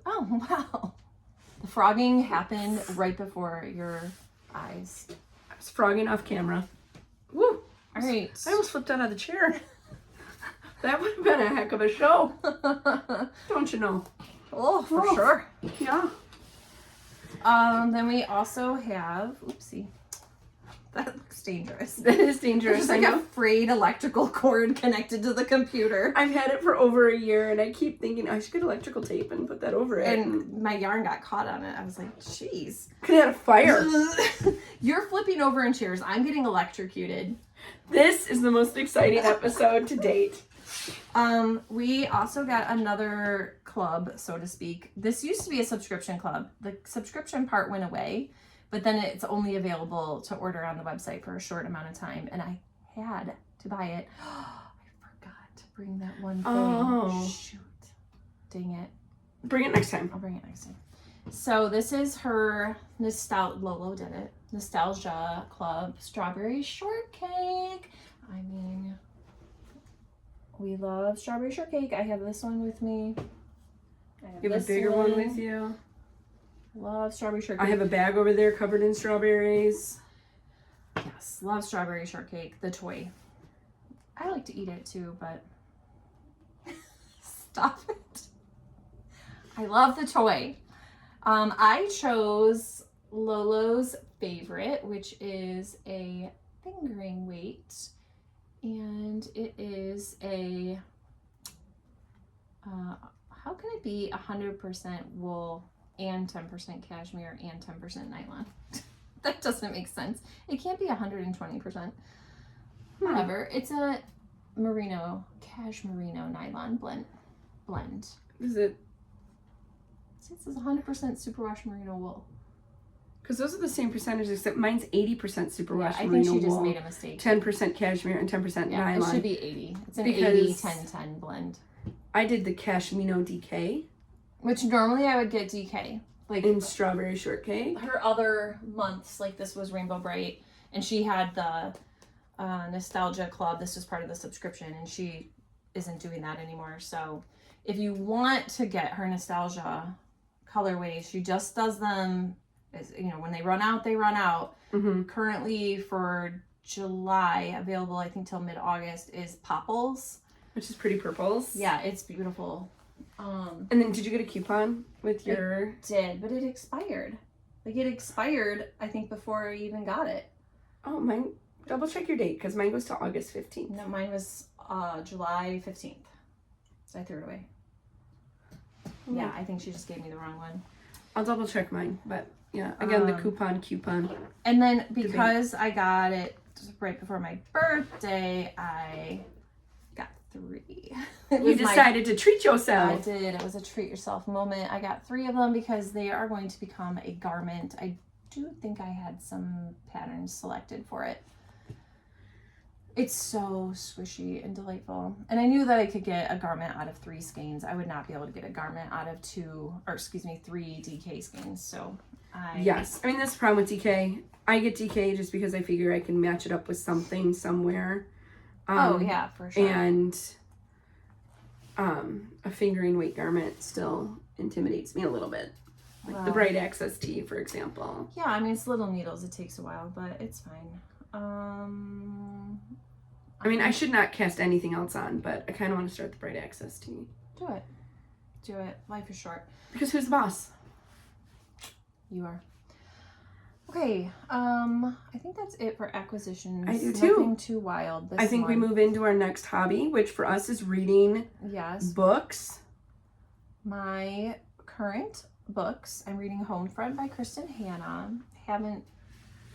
Oh, wow. The frogging happened right before your eyes. I was frogging off camera. Woo! All right. I almost flipped out of the chair. That would have been a heck of a show. Don't you know? Oh, for sure. Yeah. Then we also have, oopsie. That looks dangerous. That is dangerous. There's like a frayed electrical cord connected to the computer. I've had it for over a year, and I keep thinking I should get electrical tape and put that over it. And my yarn got caught on it. I was like, jeez. Could have had a fire. You're flipping over in chairs. I'm getting electrocuted. This is the most exciting episode to date. We also got another club, so to speak. This used to be a subscription club. The subscription part went away, but then it's only available to order on the website for a short amount of time, and I had to buy it. I forgot to bring that one thing. Oh. Shoot. Dang it. Bring it next time. I'll bring it next time. So this is her Lolo Did It. Nostalgia Club Strawberry Shortcake. I mean, we love strawberry shortcake. I have this one with me. You have a bigger one with you. Love strawberry shortcake. I have a bag over there covered in strawberries. Yes, love strawberry shortcake, the toy. I like to eat it too, but stop it. I love the toy. I chose Lolo's favorite, which is a fingering weight, and it is a how can it be 100% wool and 10% cashmere and 10% nylon? That doesn't make sense. It can't be 120%. Whatever. It's a cashmerino nylon blend. Is it? It says 100% superwash merino wool. Because those are the same percentages, except mine's 80% superwash I merino think she just wool, made a mistake. 10% cashmere, and 10% nylon. It should be 80. It's an Because 80-10-10 blend. I did the cashmere DK. Which normally I would get DK. Like in strawberry shortcake. Her other months, like this was Rainbow Bright, and she had the Nostalgia Club. This was part of the subscription, and she isn't doing that anymore. So if you want to get her Nostalgia colorways, she just does them, when they run out, they run out. Mm-hmm. Currently for July, available I think till mid-August, is Popples. Which is pretty purples. Yeah, it's beautiful. And then did you get a coupon with your... I did, but it expired. Like it expired, I think, before I even got it. Oh, mine, double check your date, because mine goes to August 15th. No, mine was July 15th. So I threw it away. Mm. Yeah, I think she just gave me the wrong one. I'll double check mine, but yeah, again, the coupon. And then because I got it right before my birthday, I got 3. You decided to treat yourself. I did. It was a treat yourself moment. I got 3 of them because they are going to become a garment. I do think I had some patterns selected for it. It's so swishy and delightful. And I knew that I could get a garment out of 3 skeins. I would not be able to get a garment out of 3 DK skeins. So Yes. I mean, that's the problem with DK. I get DK just because I figure I can match it up with something somewhere. Yeah, for sure. And a fingering weight garment still intimidates me a little bit. Like the Bright Access Tee, for example. Yeah, I mean, it's little needles. It takes a while, but it's fine. I mean, I should not cast anything else on, but I kind of want to start the Bright Access Tee. Do it. Do it. Life is short. Because who's the boss? You are. Okay, I think that's it for acquisitions. I do too. Nothing too wild this I think we move into our next hobby, which for us is reading books. My current books, I'm reading Homefront by Kristen Hanna. Haven't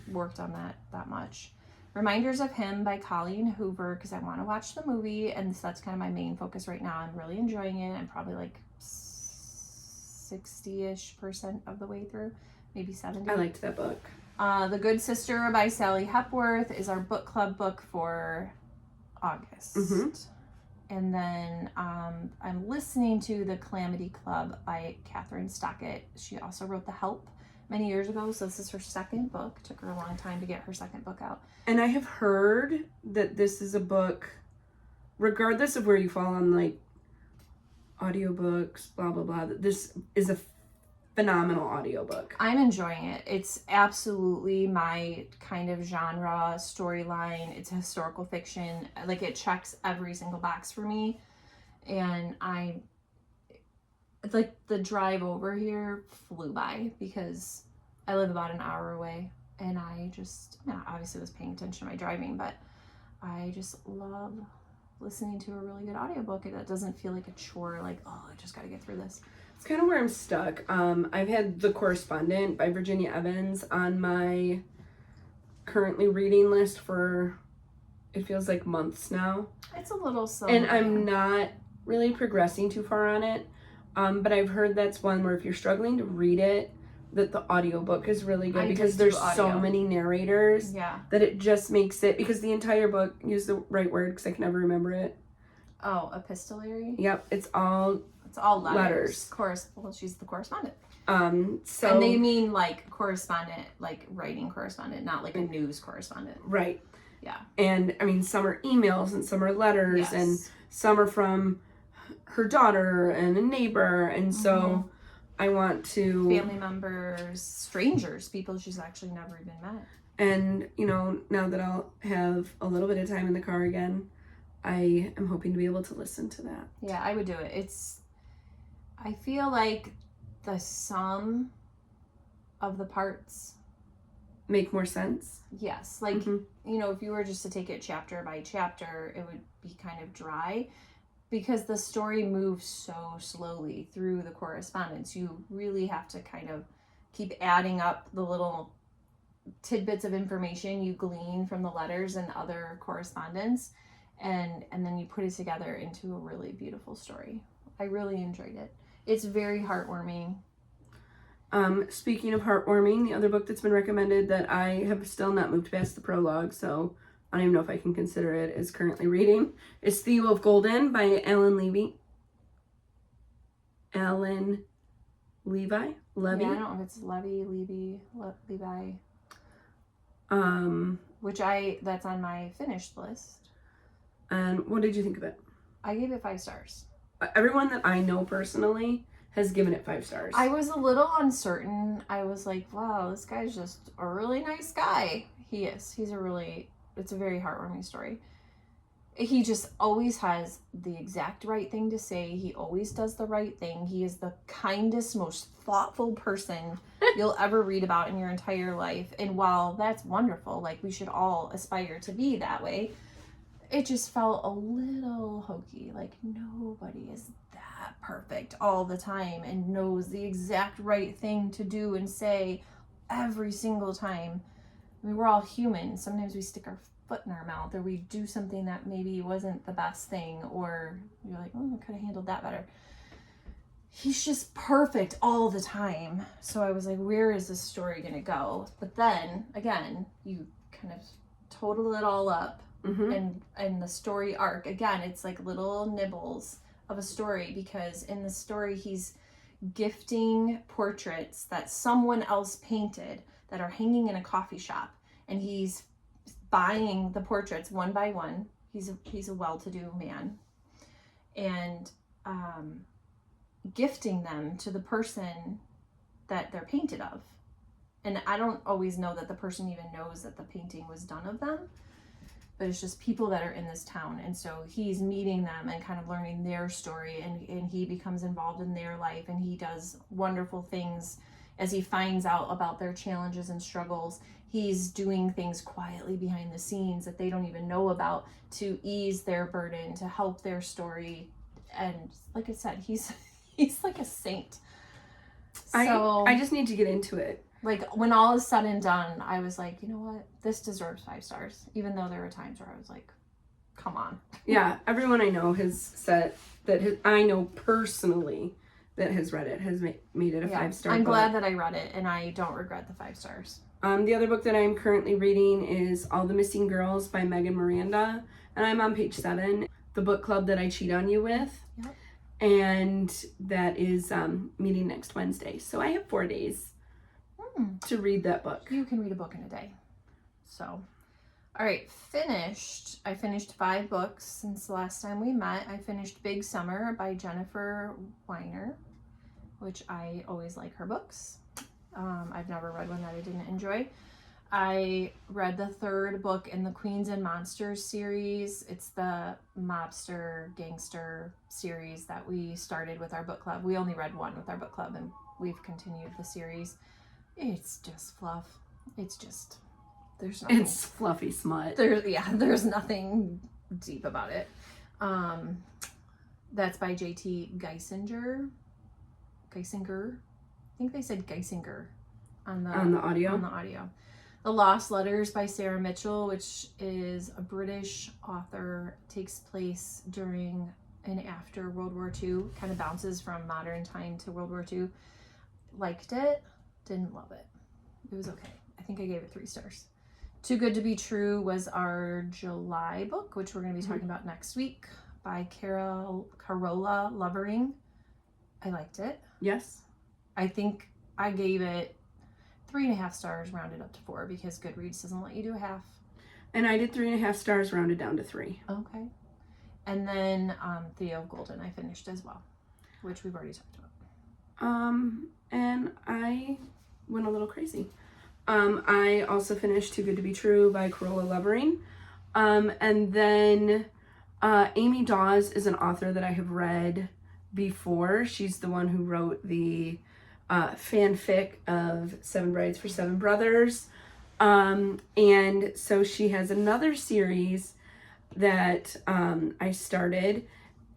worked on that much. Reminders of Him by Colleen Hoover, because I want to watch the movie, and so that's kind of my main focus right now. I'm really enjoying it. I'm probably like 60-ish% of the way through. Maybe 70. I liked that book. The Good Sister by Sally Hepworth is our book club book for August. Mm-hmm. And then I'm listening to The Calamity Club by Catherine Stockett. She also wrote The Help many years ago, so this is her second book. Took her a long time to get her second book out. And I have heard that this is a book, regardless of where you fall on like audiobooks, blah, blah, blah, that this is a phenomenal audiobook. I'm enjoying it. It's absolutely my kind of genre storyline. It's historical fiction. Like, it checks every single box for me. And it's like the drive over here flew by because I live about an hour away, and I obviously was paying attention to my driving, but I just love listening to a really good audiobook. It doesn't feel like a chore, like, oh, I just got to get through this. It's kind of where I'm stuck. I've had The Correspondent by Virginia Evans on my currently reading list for, it feels like months now. It's a little slow. And I'm not really progressing too far on it. But I've heard that's one where if you're struggling to read it, that the audiobook is really good because there's so many narrators that it just makes it, because the entire book, use the right word because I can never remember it. Oh, epistolary? Yep, it's all letters. Well, she's the correspondent. So, and they mean like correspondent, like writing correspondent, not like a news correspondent. Right. Yeah. And I mean, some are emails and some are letters and some are from her daughter and a neighbor, and so I want to... Family members, strangers, people she's actually never even met. And, now that I'll have a little bit of time in the car again, I am hoping to be able to listen to that. Yeah, I would do it. I feel like the sum of the parts make more sense. Yes, like, if you were just to take it chapter by chapter, it would be kind of dry because the story moves so slowly through the correspondence. You really have to kind of keep adding up the little tidbits of information you glean from the letters and other correspondence, and then you put it together into a really beautiful story. I really enjoyed it. It's very heartwarming. Speaking of heartwarming, the other book that's been recommended that I have still not moved past the prologue, so I don't even know if I can consider it as currently reading, is Thief of Golden by Alan Levy. Alan Levi? Levy? Yeah, I don't know if it's Levi. Which that's on my finished list. And what did you think of it? I gave it 5 stars. Everyone that I know personally has given it 5 stars. I was a little uncertain. I was like, wow, this guy's just a really nice guy. He is. It's a very heartwarming story. He just always has the exact right thing to say. He always does the right thing. He is the kindest, most thoughtful person you'll ever read about in your entire life. And while that's wonderful, like we should all aspire to be that way, it just felt a little hokey. Like nobody is that perfect all the time and knows the exact right thing to do and say every single time. I mean, we're all human. Sometimes we stick our foot in our mouth or we do something that maybe wasn't the best thing, or you're like, oh, I could have handled that better. He's just perfect all the time. So I was like, where is this story gonna go? But then again, you kind of total it all up. And the story arc, again, it's like little nibbles of a story, because in the story he's gifting portraits that someone else painted that are hanging in a coffee shop, and he's buying the portraits one by one. He's a well-to-do man, and gifting them to the person that they're painted of. And I don't always know that the person even knows that the painting was done of them, but it's just people that are in this town. And so he's meeting them and kind of learning their story, and he becomes involved in their life, and he does wonderful things as he finds out about their challenges and struggles. He's doing things quietly behind the scenes that they don't even know about to ease their burden, to help their story. And like I said, he's like a saint. So I just need to get into it. Like when all is said and done, I was like, you know what? This deserves 5 stars. Even though there were times where I was like, come on. Yeah, everyone I know has said that I know personally that has read it has made it a 5-star I'm book. glad that I read it, and I don't regret the 5 stars. The other book that I'm currently reading is All the Missing Girls by Megan Miranda, and I'm on page 7, the book club that I cheat on you with. Yep. And that is meeting next Wednesday. So I have 4 days to read that book. You can read a book in a day. So, all right, I finished 5 books since the last time we met. I finished Big Summer by Jennifer Weiner, which I always like her books. I've never read one that I didn't enjoy. I read the 3rd book in the Queens and Monsters series. It's the mobster gangster series that we started with our book club. We only read 1 with our book club, and we've continued the series. It's just fluff. There's nothing. It's fluffy smut. There's nothing deep about it. That's by J.T. Geisinger. I think they said Geisinger on the audio. The Lost Letters by Sarah Mitchell, which is a British author, takes place during and after World War II, kind of bounces from modern time to World War II. Liked it, didn't love it. It was okay. I think I gave it 3 stars. Too Good to Be True was our July book, which we're going to be talking about next week, by Carola Lovering. I liked it. Yes. I think I gave it 3.5 stars, rounded up to 4, because Goodreads doesn't let you do a half. And I did 3.5 stars, rounded down to 3. Okay. And then Thief of Golden I finished as well, which we've already talked about. And I went a little crazy. I also finished Too Good to Be True by Carola Lovering. And then Amy Dawes is an author that I have read before. She's the one who wrote the fanfic of Seven Brides for Seven Brothers. And so she has another series that I started.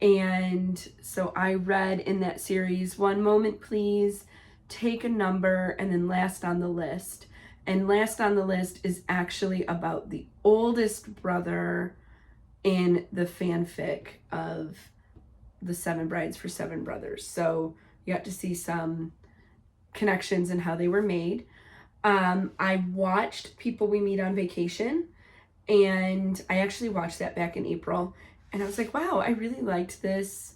And so I read in that series, One Moment Please, Take a Number, and then Last on the List. And Last on the List is actually about the oldest brother in the fanfic of the Seven Brides for Seven Brothers. So you got to see some connections and how they were made. I watched People We Meet on Vacation, and I actually watched that back in April, and I was like, wow, I really liked this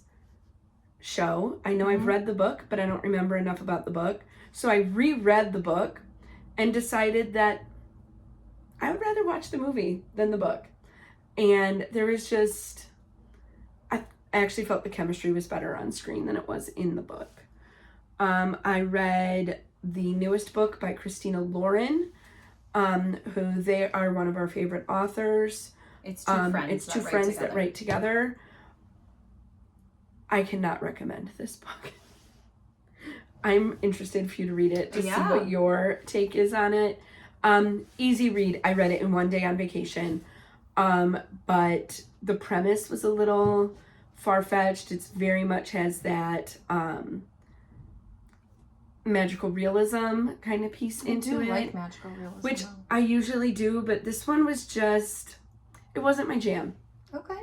show. I know I've read the book, but I don't remember enough about the book. So I reread the book and decided that I would rather watch the movie than the book. And there was just, I actually felt the chemistry was better on screen than it was in the book. I read the newest book by Christina Lauren, who they are one of our favorite authors. It's two friends that write together. I cannot recommend this book. I'm interested for you to read it to see what your take is on it. Easy read. I read it in one day on vacation. But the premise was a little far-fetched. It's very much has that magical realism kind of piece into it. I like magical realism. Which I usually do, but this one was just, it wasn't my jam. Okay.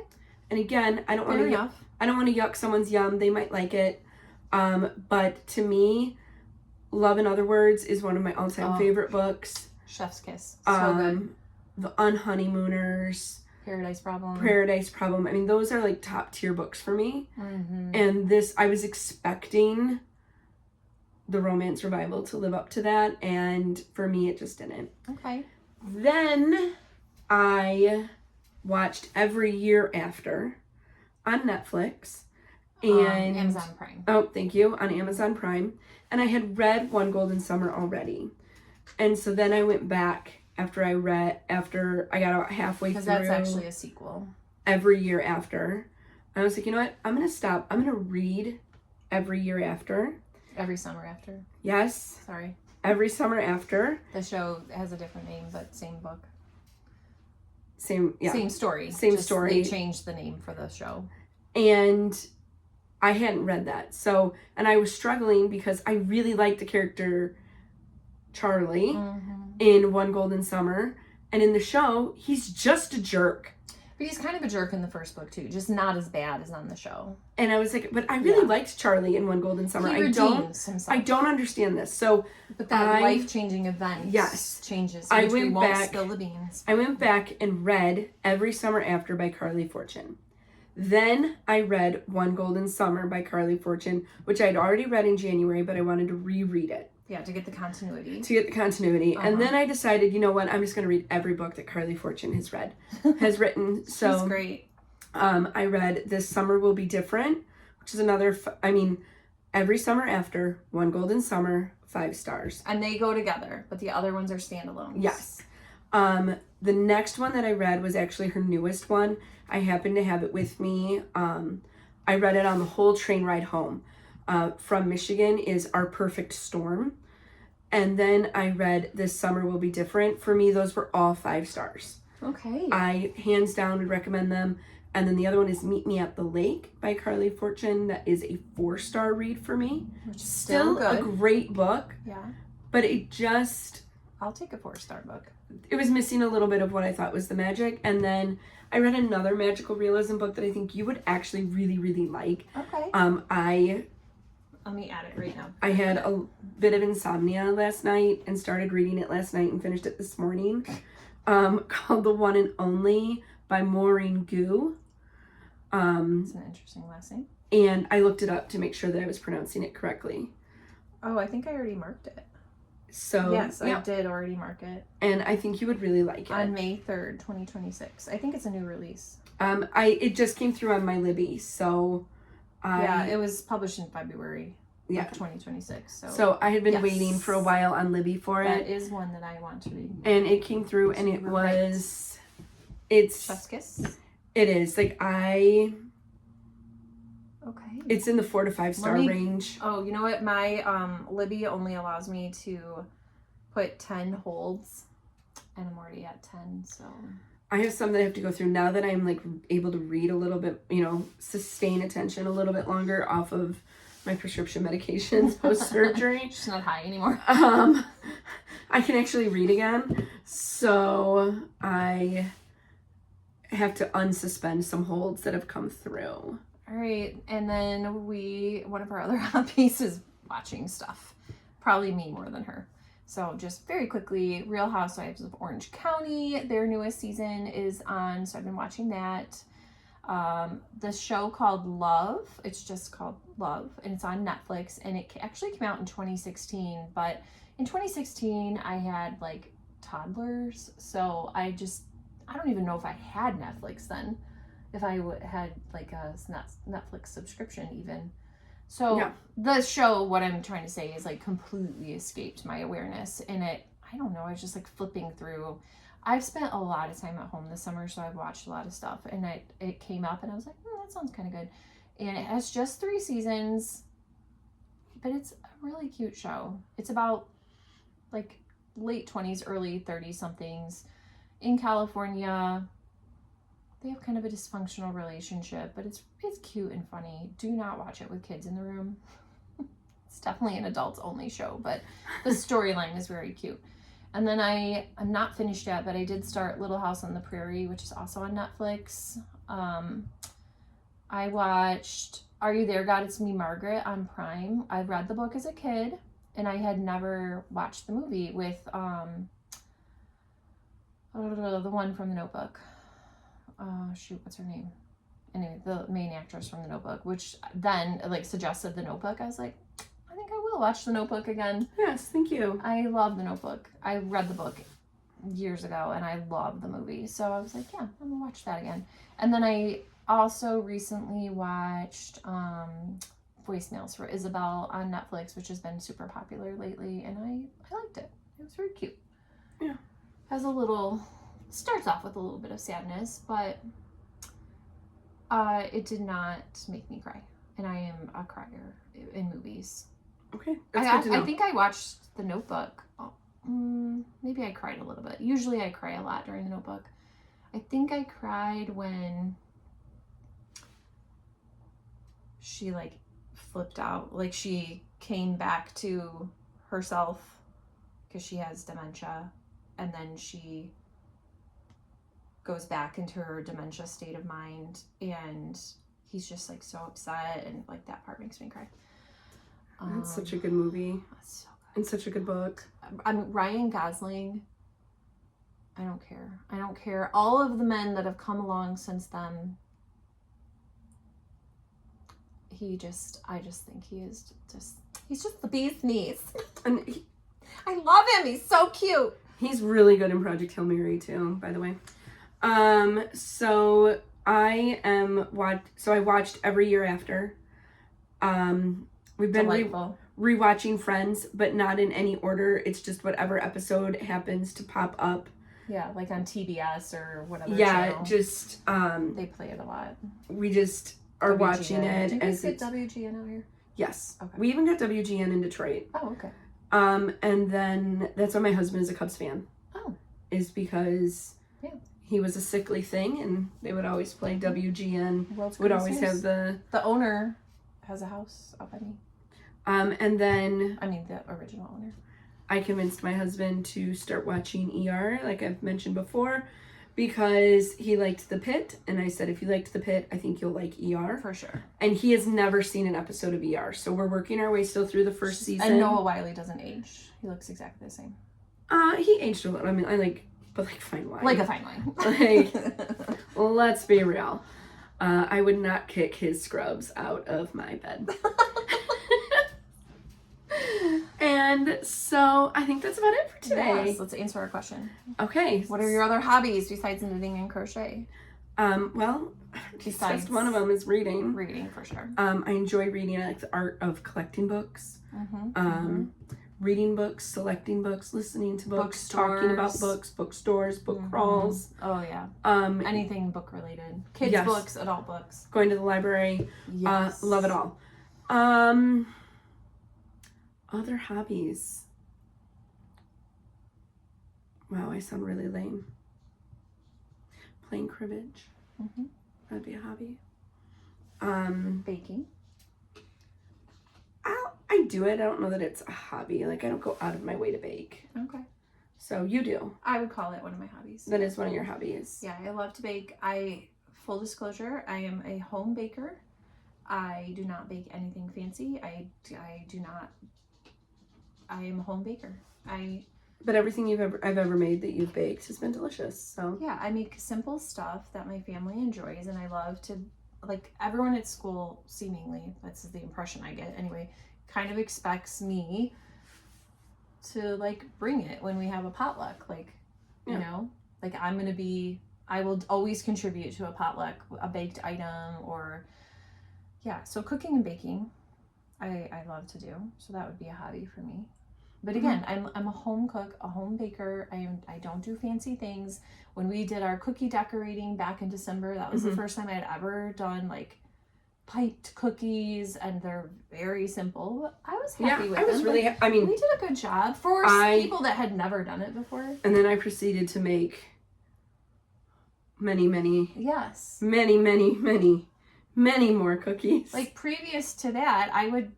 And again, I don't want to yuck someone's yum. They might like it. But to me, Love in Other Words is one of my all-time favorite books. Chef's kiss. So good. The Unhoneymooners. Paradise Problem. I mean, those are like top tier books for me. And this, I was expecting the romance revival to live up to that, and for me it just didn't. Okay. Then I watched Every Year After on Netflix and Amazon Prime. Oh, thank you, on Amazon Prime. And I had read One Golden Summer already. And so then I went back after I got about halfway through. Because that's actually a sequel. Every Year After. I was like, you know what? I'm going to stop. I'm going to read Every Year After. Every Summer After. Yes. Sorry. Every Summer After. The show has a different name, but same book. Same story. Story. They changed the name for the show. And I hadn't read that. So, and I was struggling because I really liked the character Charlie in One Golden Summer. And in the show, he's just a jerk. But he's kind of a jerk in the first book too, just not as bad as on the show. And I was like, but I really liked Charlie in One Golden Summer. He redeems himself. I don't understand this. So, but that life-changing event changes. I went back. Spill the beans. I went back and read Every Summer After by Carly Fortune. Then I read One Golden Summer by Carly Fortune, which I'd already read in January, but I wanted to reread it. Yeah, to get the continuity. And then I decided, you know what, I'm just going to read every book that Carly Fortune has written. So she's great. I read This Summer Will Be Different, which is another, Every Summer After, One Golden Summer, 5 stars. And they go together, but the other ones are standalones. Yes. The next one that I read was actually her newest one. I happened to have it with me. I read it on the whole train ride home. From Michigan is Our Perfect Storm. And then I read This Summer Will Be Different. For me, those were all 5 stars. Okay. I hands down would recommend them. And then the other one is Meet Me at the Lake by Carly Fortune. That is a 4-star read for me. Which is still good. A great book. Yeah. But it just... I'll take a 4-star book. It was missing a little bit of what I thought was the magic. And then I read another magical realism book that I think you would actually really, really like. Okay. Let me add it right now. I had a bit of insomnia last night and started reading it last night and finished it this morning. Called The One and Only by Maureen Gu. That's an interesting last name. And I looked it up to make sure that I was pronouncing it correctly. Oh, I think I already marked it. So yes, I did already mark it. And I think you would really like it. On May 3rd, 2026. I think it's a new release. It just came through on my Libby, so it was published in February of 2026. So I had been waiting for a while on Libby for it. That is one that I want to read. And it came through, and it was... It's... Chef's Kiss? It is. Like, Okay. It's in the 4 to 5 star range. Oh, you know what? My Libby only allows me to put 10 holds, and I'm already at 10, so. I have some that I have to go through now that I'm like able to read a little bit, you know, sustain attention a little bit longer off of my prescription medications post-surgery. She's not high anymore. I can actually read again, so I have to unsuspend some holds that have come through. All right, and then one of our other hobbies is watching stuff. Probably me more than her. So just very quickly, Real Housewives of Orange County, their newest season is on, so I've been watching that. The show called Love, it's just called Love, and it's on Netflix, and it actually came out in 2016, but in 2016, I had like toddlers, so I don't even know if I had Netflix then, if I had like a Netflix subscription even. So yeah. The show, what I'm trying to say is like completely escaped my awareness, and I don't know, I was just like flipping through. I've spent a lot of time at home this summer, so I've watched a lot of stuff, and it came up and I was like, that sounds kind of good. And it has just 3 seasons, but it's a really cute show. It's about like late 20s, early 30 somethings in California. They have kind of a dysfunctional relationship, but it's cute and funny. Do not watch it with kids in the room. It's definitely an adults only show, but the storyline is very cute. And then I'm not finished yet, but I did start Little House on the Prairie, which is also on Netflix. I watched Are You There, God? It's Me, Margaret on Prime. I read the book as a kid, and I had never watched the movie with the one from The Notebook. What's her name? Anyway, the main actress from The Notebook, which then like suggested The Notebook. I was like, I think I will watch The Notebook again. Yes, thank you. I love The Notebook. I read the book years ago, and I love the movie. So I was like, yeah, I'm gonna watch that again. And then I also recently watched Voicemails for Isabel on Netflix, which has been super popular lately, and I liked it. It was very cute. Yeah. Starts off with a little bit of sadness, but it did not make me cry. And I am a crier in movies. Okay, that's good to know. I think I watched The Notebook. Maybe I cried a little bit. Usually I cry a lot during The Notebook. I think I cried when she like flipped out. Like she came back to herself because she has dementia, and then she goes back into her dementia state of mind, and he's just like so upset, and like that part makes me cry. That's such a good movie. That's so good. And such a good book. Ryan Gosling, I don't care. All of the men that have come along since then, I just think he's just the bee's knees. And I love him. He's so cute. He's really good in Project Hail Mary too, by the way. So I watched Every Year After. We've been rewatching Friends, but not in any order. It's just whatever episode happens to pop up. Yeah, like on TBS or whatever. Yeah, channel. Just they play it a lot. We just are watching it. Do you guys get WGN out here? Yes. Okay. We even got WGN in Detroit. Oh, okay. And then that's why my husband is a Cubs fan. Oh. Is because he was a sickly thing, and they would always play WGN. Would always have the owner has a house up by me. And then the original owner. I convinced my husband to start watching ER, like I've mentioned before, because he liked The Pit, and I said, if you liked The Pit, I think you'll like ER. For sure. And he has never seen an episode of ER, so we're working our way still through the first season. And Noah Wiley doesn't age. He looks exactly the same. He aged a little. But like fine wine. Like a fine wine. Like, let's be real. I would not kick his scrubs out of my bed. And so I think that's about it for today. Yes, let's answer our question. Okay. What are your other hobbies besides knitting and crochet? Well, besides one of them is reading. Reading, for sure. I enjoy reading. I like the art of collecting books. reading books, selecting books, listening to books, talking about books, bookstores, book crawls. Oh yeah. Anything book related. Kids yes. books, adult books. Going to the library. Yes. Love it all. Other hobbies. Wow, I sound really lame. Playing cribbage. That'd be a hobby. Baking. I do it. I don't know that it's a hobby. Like, I don't go out of my way to bake. Okay. So you do. I would call it one of my hobbies. That is one of your hobbies. Yeah, I love to bake. Full disclosure, I am a home baker. I do not bake anything fancy. I am a home baker. But everything I've ever made that you've baked has been delicious. So yeah, I make simple stuff that my family enjoys, and I love to, like, everyone at school, seemingly, that's the impression I get anyway, kind of expects me to, like, bring it when we have a potluck. Like, you know, like, I will always contribute to a potluck, a baked item, or so cooking and baking I love to do. So that would be a hobby for me. But again, I'm a home cook, a home baker. I don't do fancy things. When we did our cookie decorating back in December, that was the first time I had ever done, like, piped cookies, and they're very simple. But I was happy with them. I mean, we did a good job for people that had never done it before. And then I proceeded to make many more cookies. Like, previous to that, I would,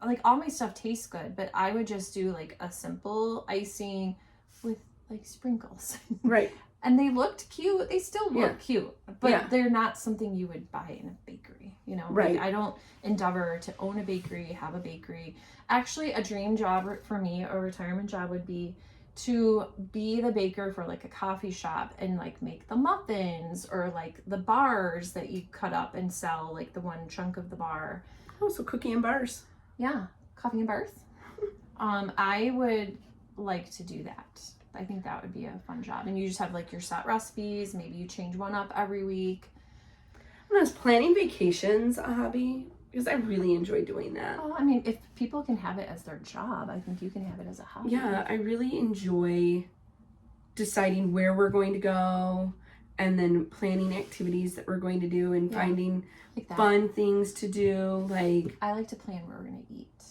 like, all my stuff tastes good, but I would just do, like, a simple icing with, like, sprinkles. Right. And they looked cute. They still look cute, but they're not something you would buy in a bakery, you know? Right. Like, I don't endeavor to own a bakery, have a bakery. Actually, a dream job for me, a retirement job, would be to be the baker for, like, a coffee shop and, like, make the muffins, or, like, the bars that you cut up and sell, like, the one chunk of the bar. Oh, so cookie and bars. Yeah, coffee and bars. I would like to do that. I think that would be a fun job. And you just have, like, your set recipes. Maybe you change one up every week. And is planning vacations a hobby? Because I really enjoy doing that. Oh, I mean, if people can have it as their job, I think you can have it as a hobby. Yeah, I really enjoy deciding where we're going to go, and then planning activities that we're going to do, and finding fun things to do. Like, I like to plan where we're going to eat.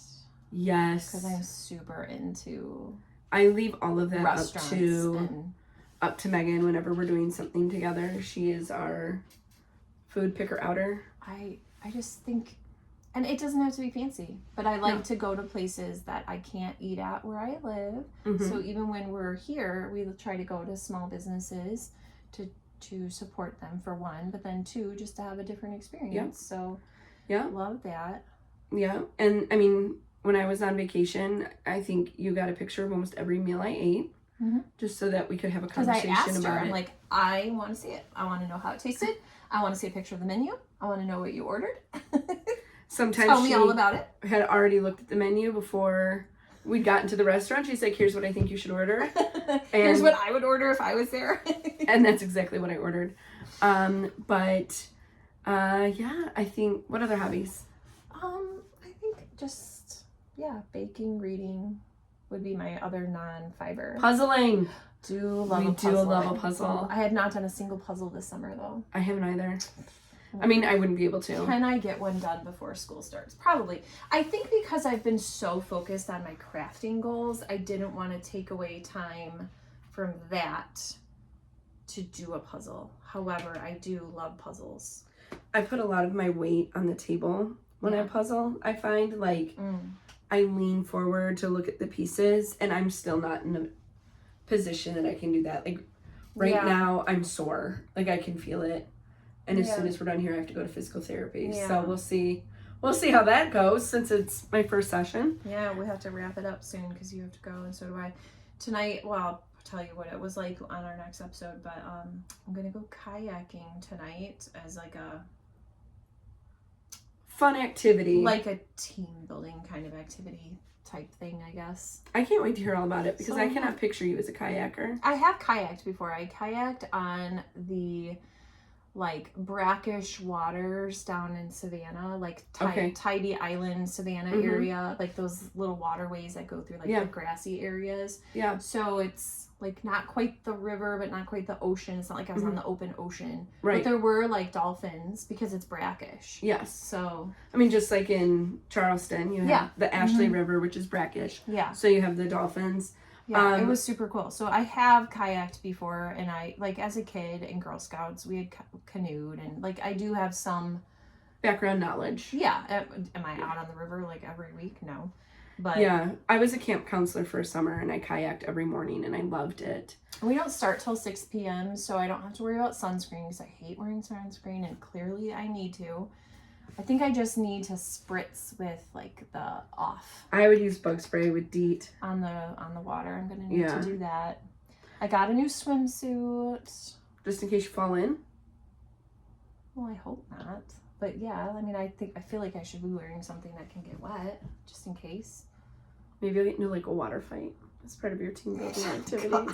Yes. Because I'm super into I leave all of that restaurants up to Megan whenever we're doing something together. She is our food picker outer. I just think, and it doesn't have to be fancy, but I like to go to places that I can't eat at where I live. So even when we're here, we try to go to small businesses to support them, for one, but then two, just to have a different experience. So love that. Yeah. And I mean, when I was on vacation, I think you got a picture of almost every meal I ate, just so that we could have a conversation about it. Because I asked her, I'm like, I want to see it. I want to know how it tasted. I want to see a picture of the menu. I want to know what you ordered. Sometimes tell me all about it. Had already looked at the menu before we'd gotten to the restaurant. She's like, here's what I think you should order. Here's what I would order if I was there. And that's exactly what I ordered. I think, what other hobbies? I think just, baking, reading would be my other non-fiber. Puzzling. We do love a puzzle. I had not done a single puzzle this summer, though. I haven't either. I mean, I wouldn't be able to. Can I get one done before school starts? Probably. I think because I've been so focused on my crafting goals, I didn't want to take away time from that to do a puzzle. However, I do love puzzles. I put a lot of my weight on the table when I puzzle. I find, like, I lean forward to look at the pieces, and I'm still not in a position that I can do that. Like, right now, I'm sore. Like, I can feel it. And as soon as we're done here, I have to go to physical therapy. Yeah. So we'll see how that goes, since it's my first session. Yeah, we have to wrap it up soon because you have to go, and so do I. Tonight, well, I'll tell you what it was like on our next episode, but I'm going to go kayaking tonight as, like, a fun activity. Like a team building kind of activity type thing, I guess. I can't wait to hear all about it, because I cannot picture you as a kayaker. I have kayaked before. I kayaked on the like brackish waters down in Savannah, like Okay. Tidy Island, Savannah Mhm. area, like those little waterways that go through like Yeah. the grassy areas. Yeah. So it's like not quite the river, but not quite the ocean. It's not like I was on the open ocean. Right. But there were like dolphins because it's brackish. Yes. So I mean, just like in Charleston, you have the Ashley River, which is brackish. yeah. So you have the dolphins. Yeah, it was super cool. So I have kayaked before, and I, like, as a kid in Girl Scouts, we had canoed, and, like, I do have some background knowledge. Yeah. Am I out on the river, like, every week? No. But yeah, I was a camp counselor for a summer, and I kayaked every morning, and I loved it. We don't start till 6 p.m., so I don't have to worry about sunscreen, because I hate wearing sunscreen, and clearly I need to. I think I just need to spritz with like the off. I would use bug spray with DEET on the water. I'm gonna need to do that. I got a new swimsuit. Just in case you fall in. Well, I hope not. But yeah, I mean, I feel like I should be wearing something that can get wet, just in case. Maybe I'll get into like a water fight as part of your team building activities. Oh,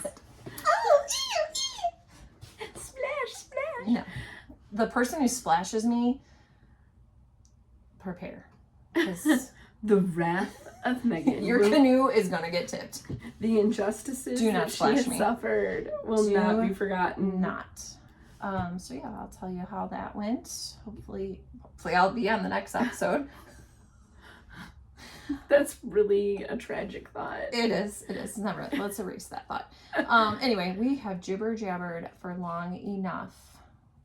splash, splash. No, the person who splashes me. Prepare. The wrath of Megan. Your canoe is gonna get tipped. The injustices Do not that she splash has me. suffered will not be forgotten. Not. So yeah, I'll tell you how that went. Hopefully I'll be on the next episode. That's really a tragic thought. It is. Never. Let's erase that thought. Anyway, we have jibber jabbered for long enough.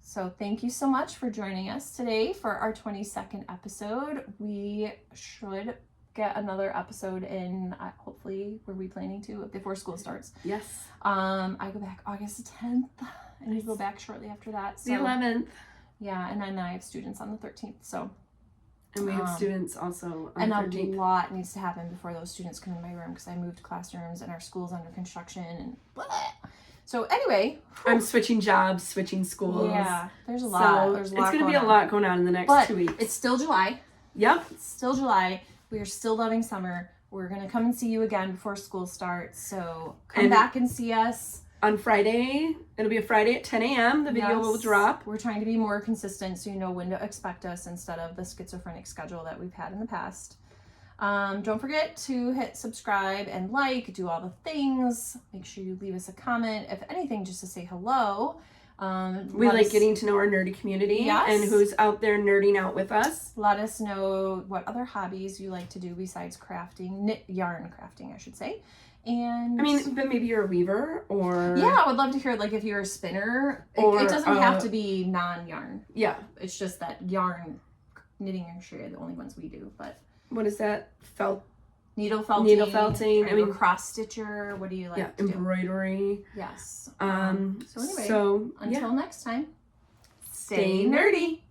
So thank you so much for joining us today for our 22nd episode. We should get another episode in, hopefully, were we planning to, before school starts? Yes. I go back August 10th. I need to go back shortly after that. So, the 11th. Yeah, and then I have students on the 13th. So. And we have students also on and the 13th. A lot needs to happen before those students come in my room because I moved classrooms and our school's under construction and blah. So anyway, I'm switching jobs, switching schools. Yeah, there's a lot. There's a lot. It's going to be a lot going on in the next 2 weeks. It's still July. Yep. It's still July. We are still loving summer. We're going to come and see you again before school starts. So come back and see us. On Friday, it'll be a Friday at 10 a.m. The video will drop. We're trying to be more consistent so you know when to expect us instead of the schizophrenic schedule that we've had in the past. Don't forget to hit subscribe and like, do all the things. Make sure you leave us a comment, if anything, just to say hello. We like getting to know our nerdy community and who's out there nerding out with us. Let us know what other hobbies you like to do besides crafting, yarn crafting, I should say. And I mean, but maybe you're a weaver or... Yeah, I would love to hear, like, if you're a spinner. It doesn't have to be non-yarn. Yeah. It's just that yarn, knitting and crochet are the only ones we do, but... What is that? Needle felting. Needle felting. I mean, cross stitcher. What do you like to do? Embroidery. Yes. So anyway, until next time, stay nerdy.